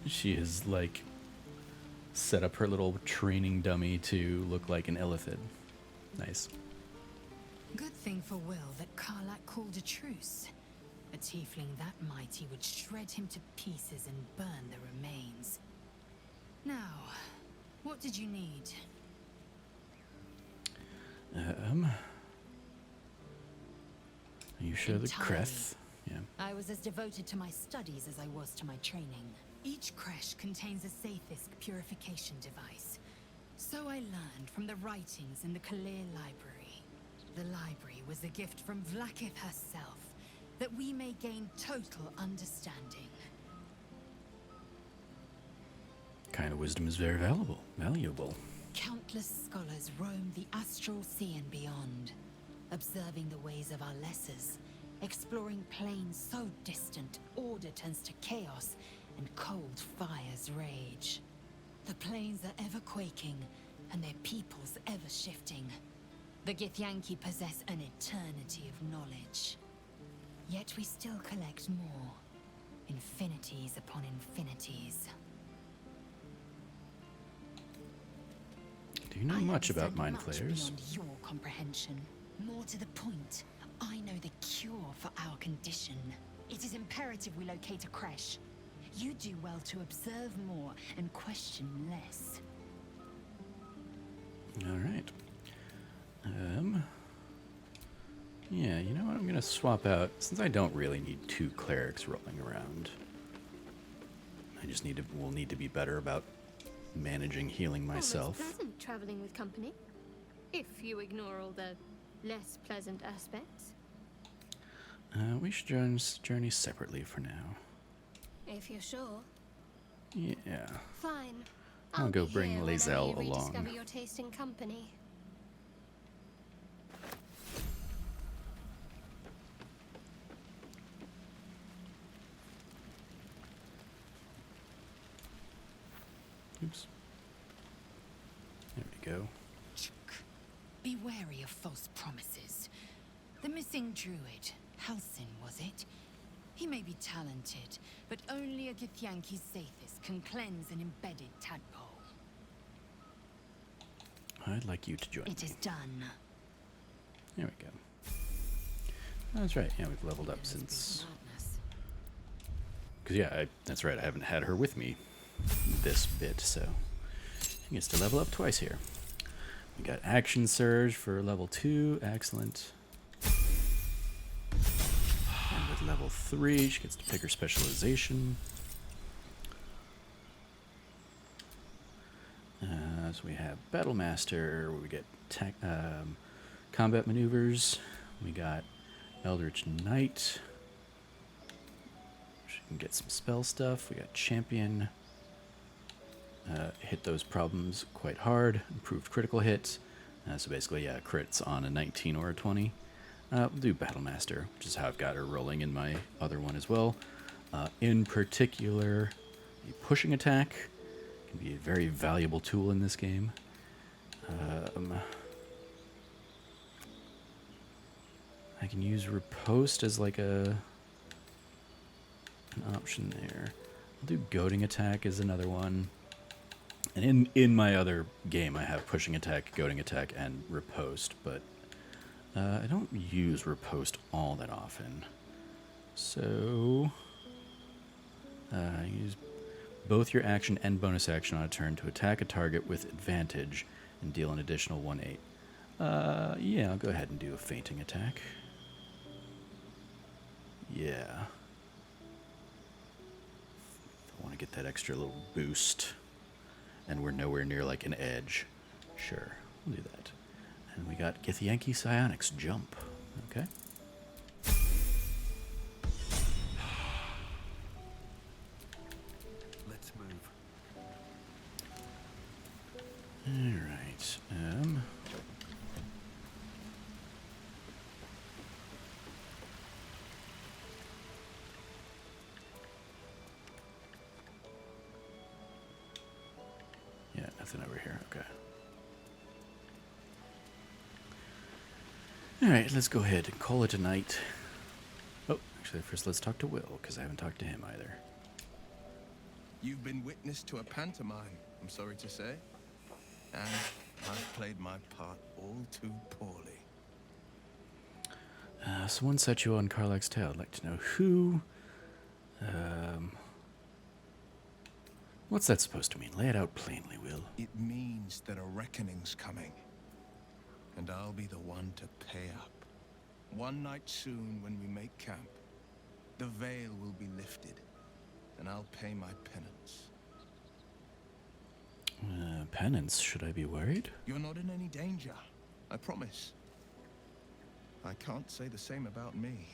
she is like Set up her little training dummy to look like an elephant. Nice. Good thing for Will that Karlach called a truce. A tiefling that mighty would shred him to pieces and burn the remains. Now, what did you need? Are you sure the Entirely. Creth? Yeah. I was as devoted to my studies as I was to my training. Each creche contains a Sathisk purification device. So I learned from the writings in the Kalir Library. The library was a gift from Vlaakith herself, that we may gain total understanding. Kind of wisdom is very valuable. Countless scholars roam the astral sea and beyond, observing the ways of our lessers, exploring planes so distant, order turns to chaos, and cold fires rage. The planes are ever quaking, and their peoples ever shifting. The Githyanki possess an eternity of knowledge. Yet we still collect more. Infinities upon infinities. Do you know much about mind flayers? Beyond your comprehension. More to the point, I know the cure for our condition. It is imperative we locate a creche. You do well to observe more and question less. All right. Yeah, you know what? I'm gonna swap out, since I don't really need 2 clerics rolling around. I just will need to be better about managing healing myself. Almost pleasant traveling with company, if you ignore all the less pleasant aspects. We should journey separately for now. If you're sure. Yeah. Fine. I'll go be bring here whenever Lae'zel you along. rediscover your taste in company. Oops. There we go. Be wary of false promises. The missing druid, Halsin, was it? He may be talented, but only a Githyanki Sathis can cleanse an embedded tadpole. I'd like you to join It me. is done. There we go. That's right. Yeah, we've leveled up since. Because yeah, that's right. I haven't had her with me this bit, so she gets to level up twice here. We got Action Surge for level 2. Excellent. And with level 3, she gets to pick her specialization. So we have Battle Master, where we get combat maneuvers. We got Eldritch Knight. She can get some spell stuff. We got Champion. Hit those problems quite hard. Improved critical hits. So basically, yeah, crits on a 19 or a 20. We'll do Battle Master, which is how I've got her rolling in my other one as well. In particular, the pushing attack can be a very valuable tool in this game. I can use Riposte as like an option there. I'll do Goading Attack as another one. And in my other game, I have Pushing Attack, Goading Attack, and Riposte, but I don't use Riposte all that often. So use both your action and bonus action on a turn to attack a target with advantage and deal an additional 1/8. Yeah, I'll go ahead and do a Fainting Attack. Yeah. I want to get that extra little boost. And we're nowhere near like an edge. Sure, we'll do that. And we got Githyanki Psionics Jump. Okay. Let's move. Alright. Yeah, nothing over here. Okay. Alright, let's go ahead and call it a night. Oh, actually, first let's talk to Will, because I haven't talked to him either. You've been witness to a pantomime, I'm sorry to say. And I've played my part all too poorly. Someone set you on Karlach's tail. I'd like to know who. What's that supposed to mean? Lay it out plainly, Will. It means that a reckoning's coming. And I'll be the one to pay up. One night soon, when we make camp, the veil will be lifted, and I'll pay my penance. Penance? Should I be worried? You're not in any danger, I promise. I can't say the same about me.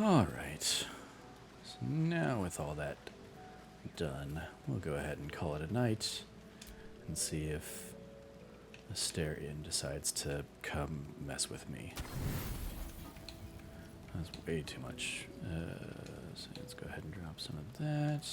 All right. So now with all that done, we'll go ahead and call it a night and see if Asterion decides to come mess with me. That's way too much. So let's go ahead and drop some of that.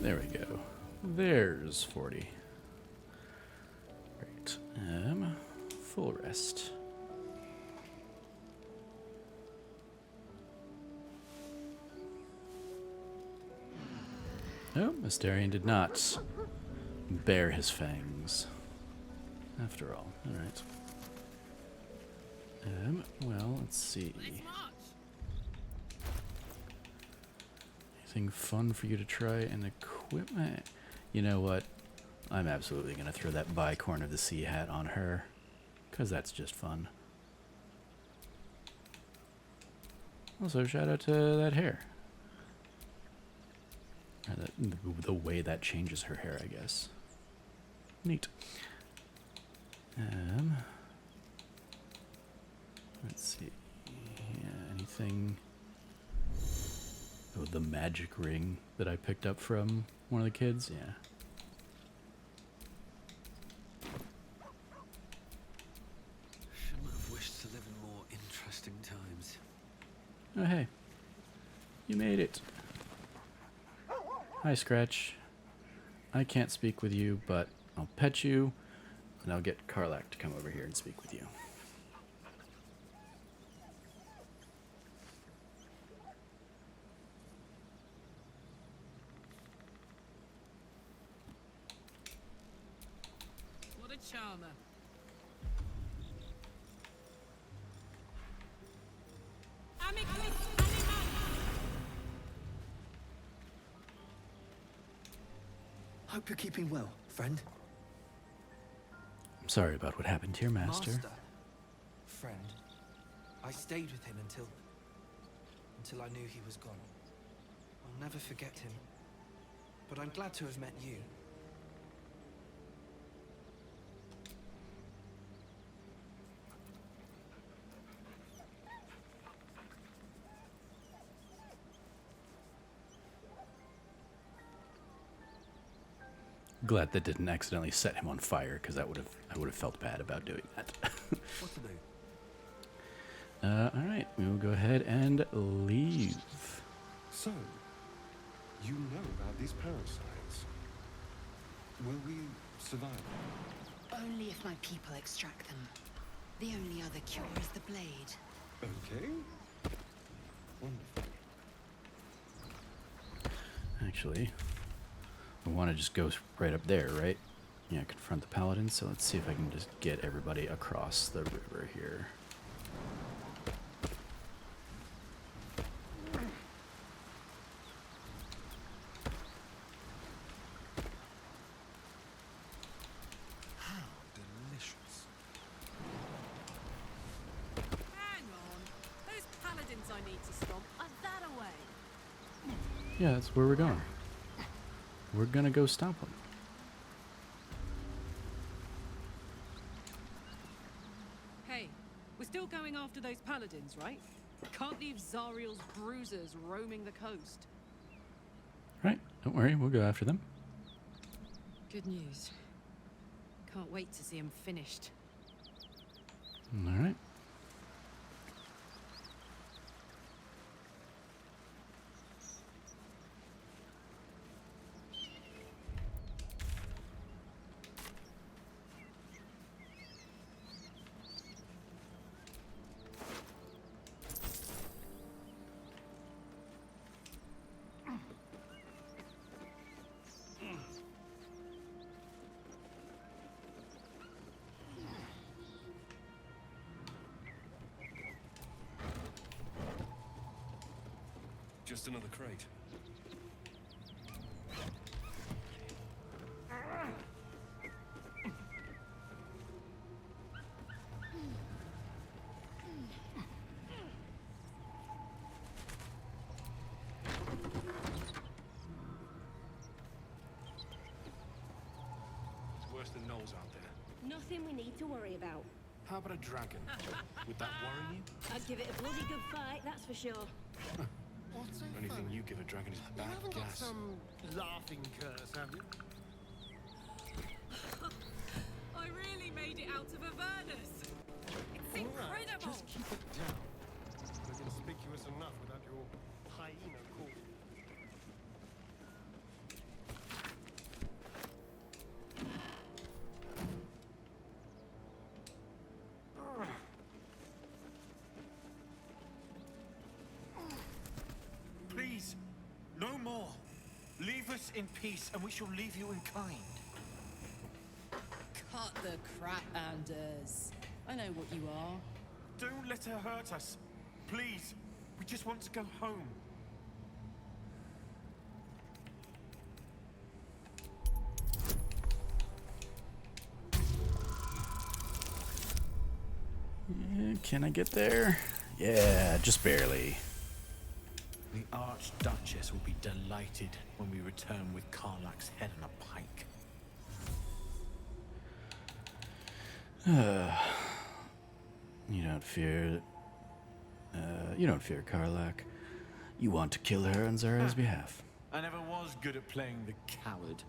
There we go. There's 40. Great. Full rest. Oh, Asterion did not bare his fangs. After all. Alright. Well, let's see. Anything fun for you to try and equip? You know what? I'm absolutely going to throw that Bicorn of the Sea hat on her, because that's just fun. Also, shout out to that hair. Or the way that changes her hair, I guess. Neat. Let's see. Yeah, anything... Oh, the magic ring that I picked up from one of the kids? Yeah. Shouldn't have wished to live in more interesting times. Oh, hey. You made it. Hi, Scratch. I can't speak with you, but I'll pet you, and I'll get Karlach to come over here and speak with you. What a charmer. Hope you're keeping well, friend. I'm sorry about what happened to your master. Friend. I stayed with him until I knew he was gone. I'll never forget him. But I'm glad to have met you. Glad that didn't accidentally set him on fire, because I would have felt bad about doing that. What to do? All right, we will go ahead and leave. So, you know about these parasites. Will we survive? Only if my people extract them. The only other cure is the blade. Okay. Wonderful. Actually, I want to just go right up there, right? Yeah, confront the paladin. So let's see if I can just get everybody across the river here. Hang on. Yeah, that's where we're going. We're gonna go stop them. Hey, we're still going after those paladins, right? Can't leave Zariel's bruisers roaming the coast. Right, don't worry, we'll go after them. Good news. Can't wait to see him finished. All right. Just another crate. It's worse than Knowles out there. Nothing we need to worry about. How about a dragon? Would that worry you? I'd give it a bloody good fight, that's for sure. Anything you give a dragon is bad gas. Some laughing curse, have you? I really made it out of Avernus. It's All incredible. right, just keep it down. You're conspicuous enough without your hyena call. Please, no more. Leave us in peace, and we shall leave you in kind. Cut the crap, Anders. I know what you are. Don't let her hurt us. Please, we just want to go home. Can I get there? Yeah, just barely. The Archduchess will be delighted when we return with Karlach's head on a pike. You don't fear... you don't fear Karlach. You want to kill her on Zara's behalf. I never was good at playing the coward.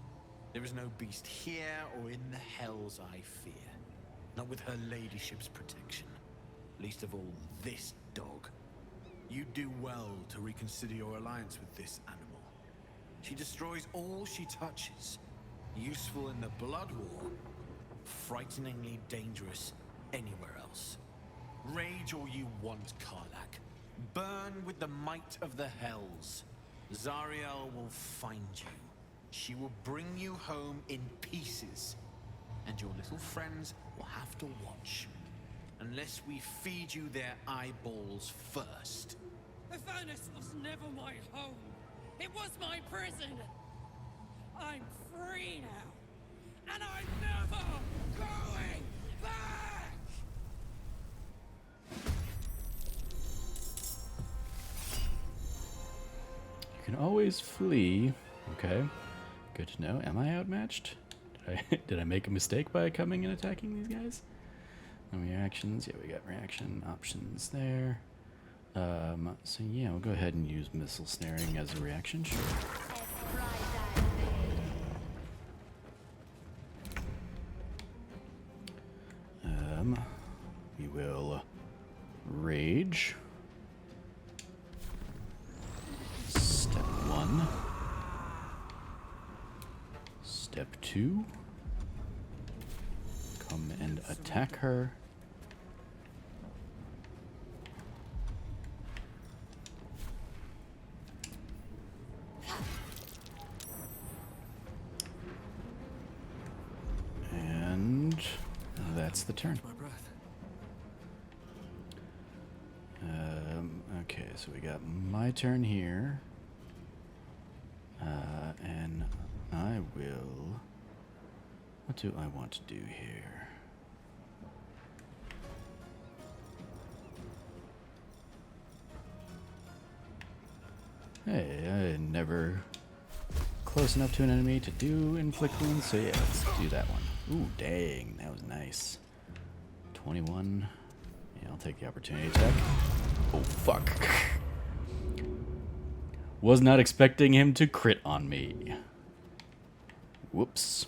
There is no beast here or in the hells I fear. Not with her ladyship's protection. Least of all, this dog. You do well to reconsider your alliance with this animal. She destroys all she touches. Useful in the blood war. Frighteningly dangerous anywhere else. Rage all you want, Karlach. Burn with the might of the hells. Zariel will find you. She will bring you home in pieces. And your little friends will have to watch. Unless we feed you their eyeballs first. Avernus was never my home. It was my prison. I'm free now. And I'm never going back! You can always flee. Okay. Good to know. Am I outmatched? Did I make a mistake by coming and attacking these guys? No reactions. Yeah, we got reaction options there. So yeah, we'll go ahead and use missile snaring as a reaction. Sure. We will rage. Step 1. Step 2. Come and attack her. And that's the turn. Okay, so we got my turn here. And I will... What do I want to do here? Hey, I never close enough to an enemy to do inflict wounds, so yeah, let's do that one. Ooh, dang, that was nice. 21. Yeah, I'll take the opportunity attack. Oh, fuck. Was not expecting him to crit on me. Whoops.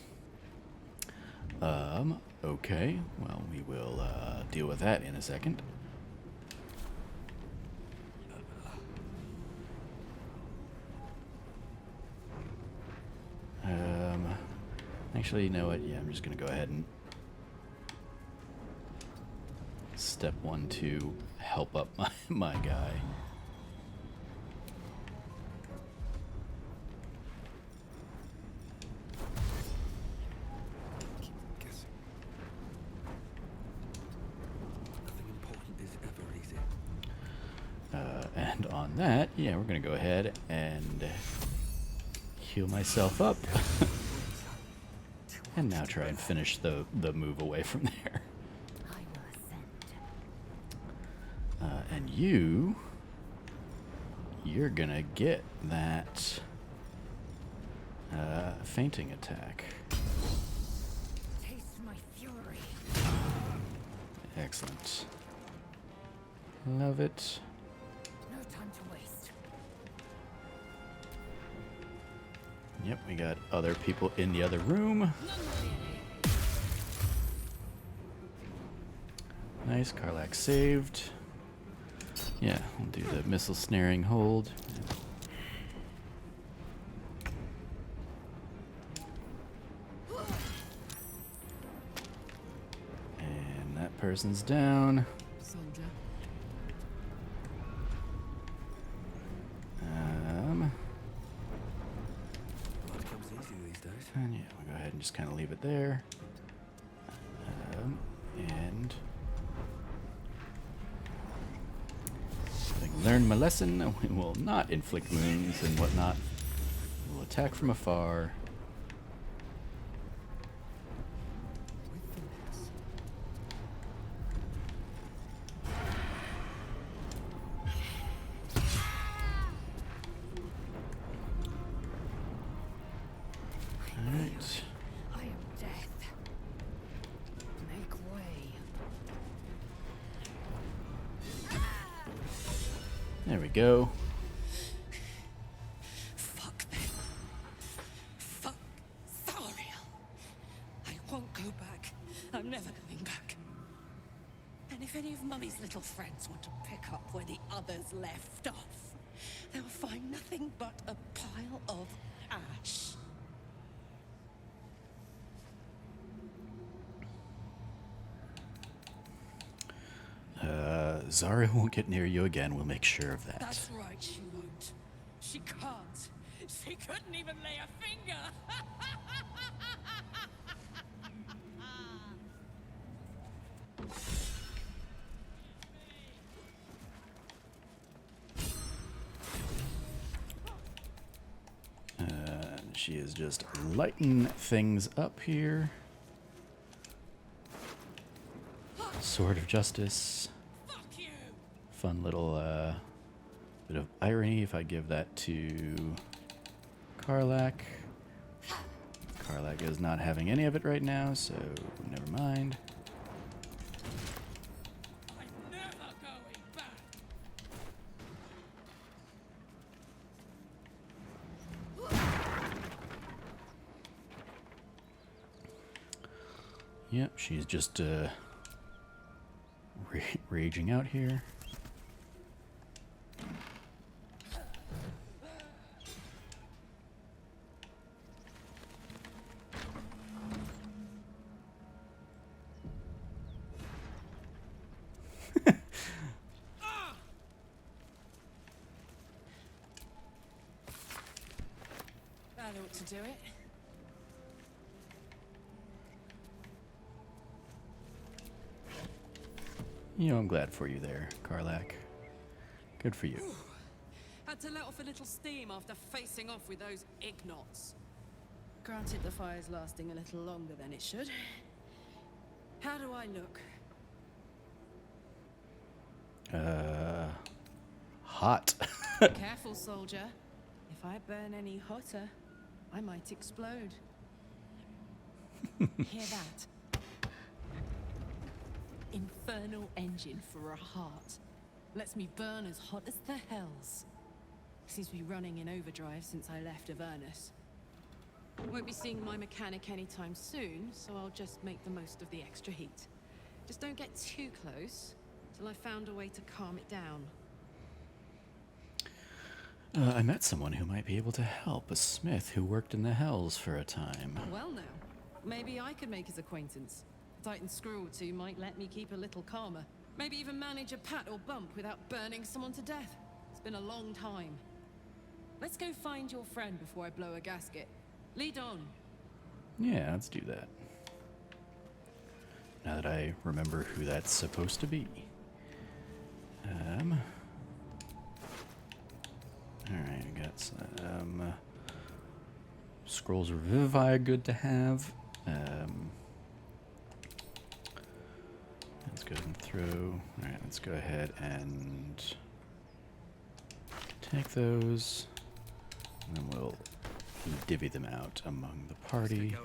Okay. Well, we will deal with that in a second. Actually, you know what? Yeah, I'm just gonna go ahead and step 1 to help up my guy. And on that, yeah, we're gonna go ahead and heal myself up. And now try and finish the move away from there. And you're gonna get that fainting attack. Taste my fury. Excellent. Love it. No time to waste. Yep, we got other people in the other room. Nice, Karlach saved. Yeah, we'll do the missile snaring hold. And that person's down. Soldier. And yeah, we'll go ahead and just kind of leave it there. And having learned my lesson, we will not inflict wounds and whatnot. We'll attack from afar. Alright. I am death. Make way. There we go. Fuck them. Fuck Zariel. I won't go back. I'm never going back. And if any of Mummy's little friends want to pick up where the others left off, they'll find nothing but a pile of ash. Zara won't get near you again. We'll make sure of that. That's right, she won't. She can't. She couldn't even lay a finger. She is just lighting things up here. Sword of Justice. Fun little bit of irony if I give that to Karlach. Karlach is not having any of it right now, so never mind. Yep, she's just raging out here. That ought to do it. You know, I'm glad for you there, Karlach. Good for you. Had to let off a little steam after facing off with those ignots. Granted, the fire's lasting a little longer than it should. How do I look? Hot. Careful, soldier. If I burn any hotter, I might explode. Hear that? Infernal engine for a heart. Lets me burn as hot as the hells. Seems to be running in overdrive since I left Avernus. Won't be seeing my mechanic anytime soon, so I'll just make the most of the extra heat. Just don't get too close, till I found a way to calm it down. I met someone who might be able to help, a smith who worked in the hells for a time. Well now, maybe I could make his acquaintance. A Titan screw or two might let me keep a little calmer. Maybe even manage a pat or bump without burning someone to death. It's been a long time. Let's go find your friend before I blow a gasket. Lead on. Yeah, let's do that. Now that I remember who that's supposed to be. Alright, I got some scrolls of revivify, good to have. Let's go ahead and throw. Alright, let's go ahead and take those. And then we'll divvy them out among the party.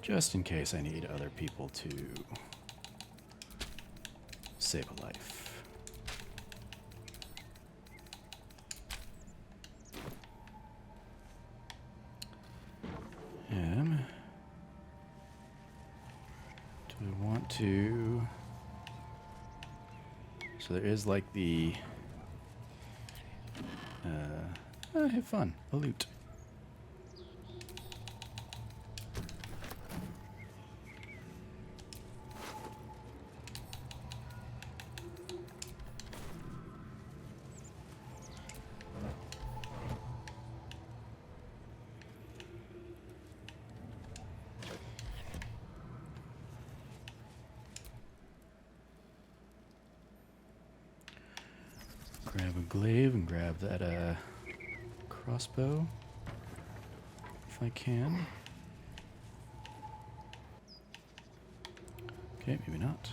Just in case I need other people to save a life. Do we want to... So there is like the... have fun. A loot. Grab a glaive and grab that crossbow if I can. Okay, maybe not.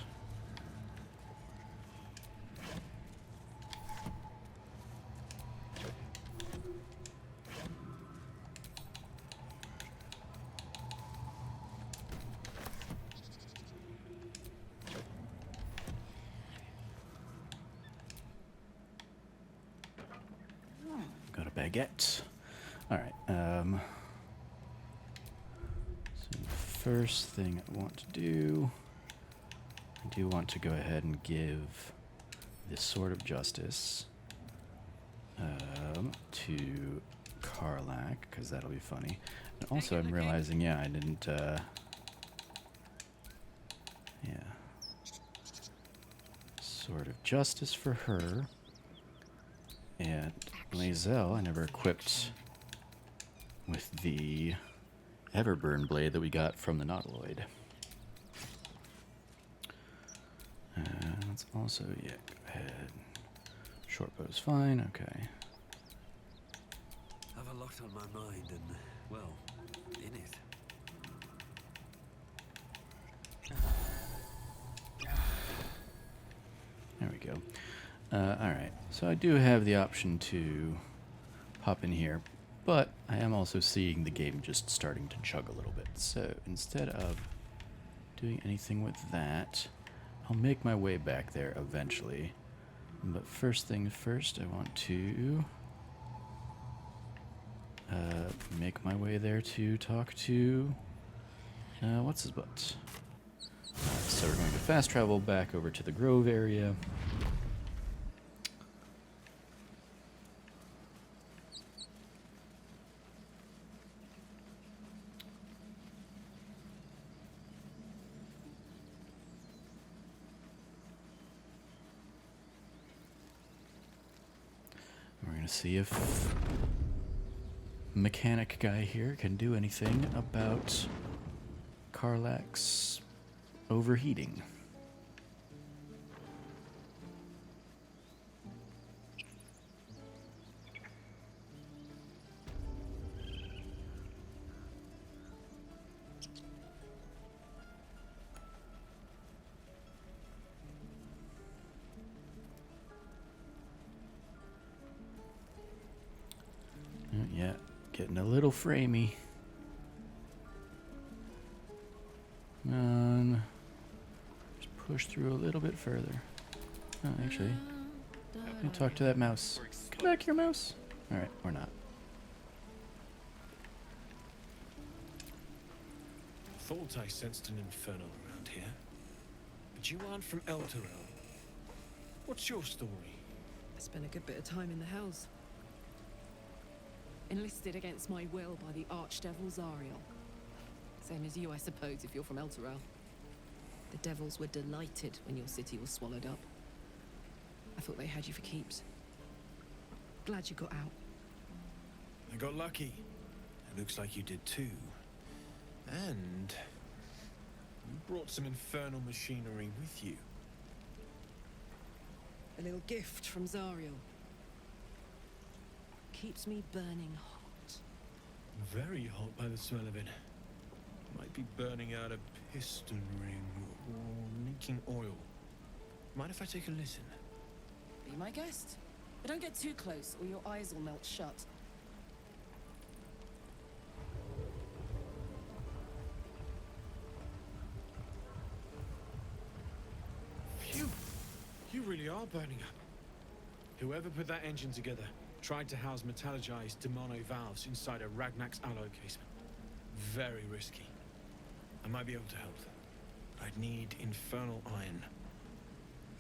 Got a baguette. Alright, so the first thing I want to do, I do want to go ahead and give this Sword of Justice to Karlach, because that'll be funny. And also I'm realizing, yeah, I didn't, yeah. Sword of Justice for her. And Lae'zel, I never equipped with the Everburn blade that we got from the Nautiloid. Let's also, yeah, go ahead. Short bow's fine, okay. I've a lot on my mind and, well, in it. There we go. Alright, so I do have the option to pop in here, but I am also seeing the game just starting to chug a little bit. So instead of doing anything with that, I'll make my way back there eventually. But first thing first, I want to make my way there to talk to what's his butt. So we're going to fast travel back over to the Grove area. We're going to see if mechanic guy here can do anything about Karlach's overheating. Getting a little framey. Just push through a little bit further. Oh, actually, let me talk to that mouse. Come back here, mouse. All right, or not. Thought I sensed an infernal around here. But you aren't from Elturel. What's your story? I spent a good bit of time in the Hells. Enlisted against my will by the Archdevil Zariel. Same as you, I suppose, if you're from Elturel. The devils were delighted when your city was swallowed up. I thought they had you for keeps. Glad you got out. I got lucky. It looks like you did too. And you brought some infernal machinery with you. A little gift from Zariel. Keeps me burning hot. Very hot by the smell of it. Might be burning out a piston ring or leaking oil. Mind if I take a listen? Be my guest. But don't get too close or your eyes will melt shut. Phew! You really are burning up. Whoever put that engine together tried to house metallurgized Demano valves inside a Ragnak's alloy casement. Very risky. I might be able to help. But I'd need infernal iron.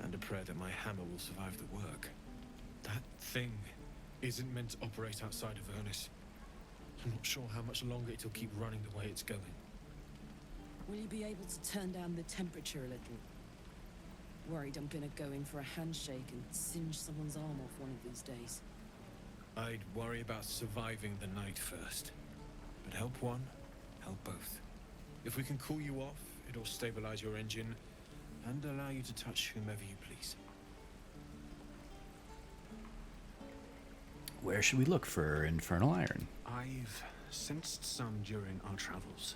And a prayer that my hammer will survive the work. That thing isn't meant to operate outside of Ernest. I'm not sure how much longer it'll keep running the way it's going. Will you be able to turn down the temperature a little? Worried I'm gonna go in for a handshake and singe someone's arm off one of these days. I'd worry about surviving the night first. But help one, help both. If we can cool you off, it'll stabilize your engine and allow you to touch whomever you please. Where should we look for infernal iron? I've sensed some during our travels.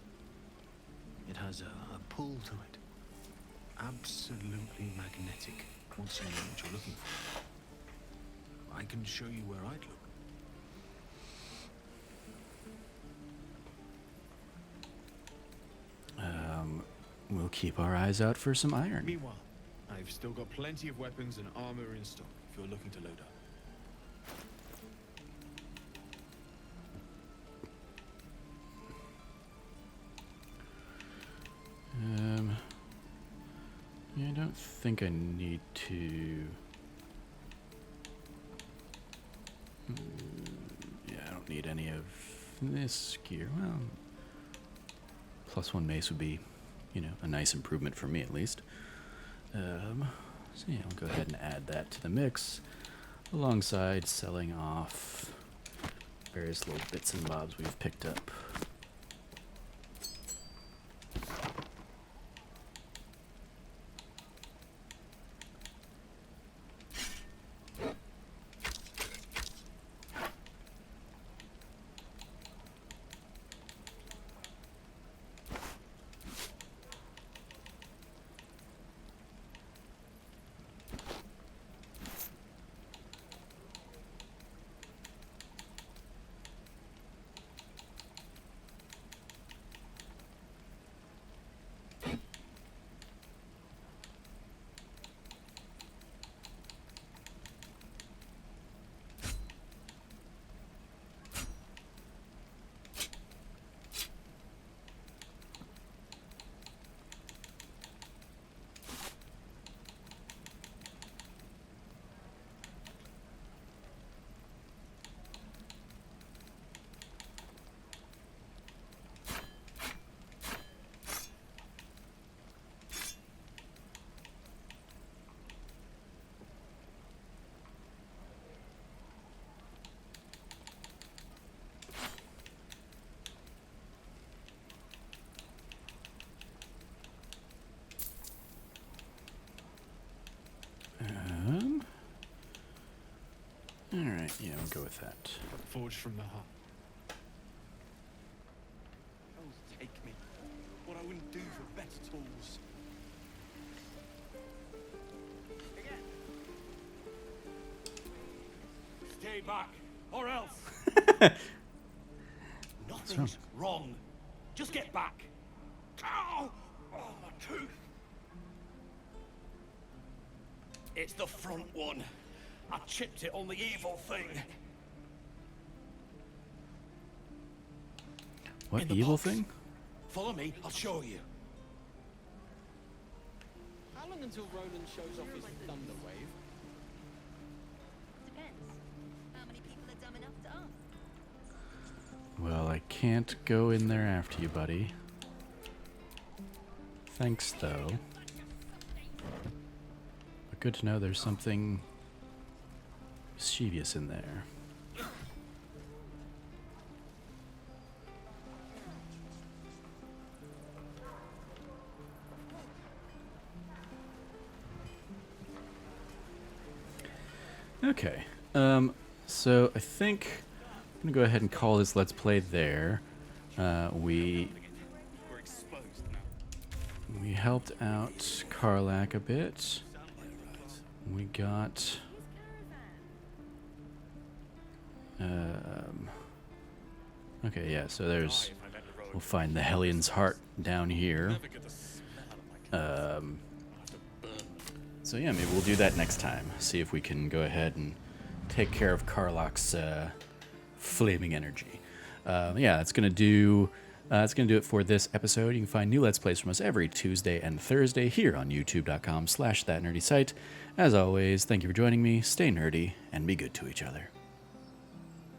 It has a pull to it. Absolutely magnetic, once you know what you're looking for. I can show you where I'd look. We'll keep our eyes out for some iron. Meanwhile, I've still got plenty of weapons and armor in stock if you're looking to load up. Yeah, I don't think I need to. Yeah, I don't need any of this gear. Well, +1 mace would be, a nice improvement for me at least. So yeah, I'll go ahead and add that to the mix, alongside selling off various little bits and bobs we've picked up. Alright, yeah, we'll go with that. Forged from the heart. Tools take me. What I wouldn't do for better tools. Again. Stay back, or else. Nothing's wrong. Just get back. Ow! Oh, my tooth. It's the front one. I chipped it on the evil thing. What evil thing? Follow me, I'll show you. How long until Roland shows off his thunder wave? Depends. How many people are dumb enough to ask? Well, I can't go in there after you, buddy. Thanks, though. But good to know there's something mischievous in there. Okay, so I think I'm gonna go ahead and call this Let's Play there. We helped out Karlach a bit. We got okay, yeah, so we'll find the Hellion's Heart down here. So yeah, maybe we'll do that next time. See if we can go ahead and take care of Karlach's flaming energy. Yeah, that's gonna do it for this episode. You can find new Let's Plays from us every Tuesday and Thursday here on youtube.com/thatnerdysite. As always, thank you for joining me. Stay nerdy and be good to each other.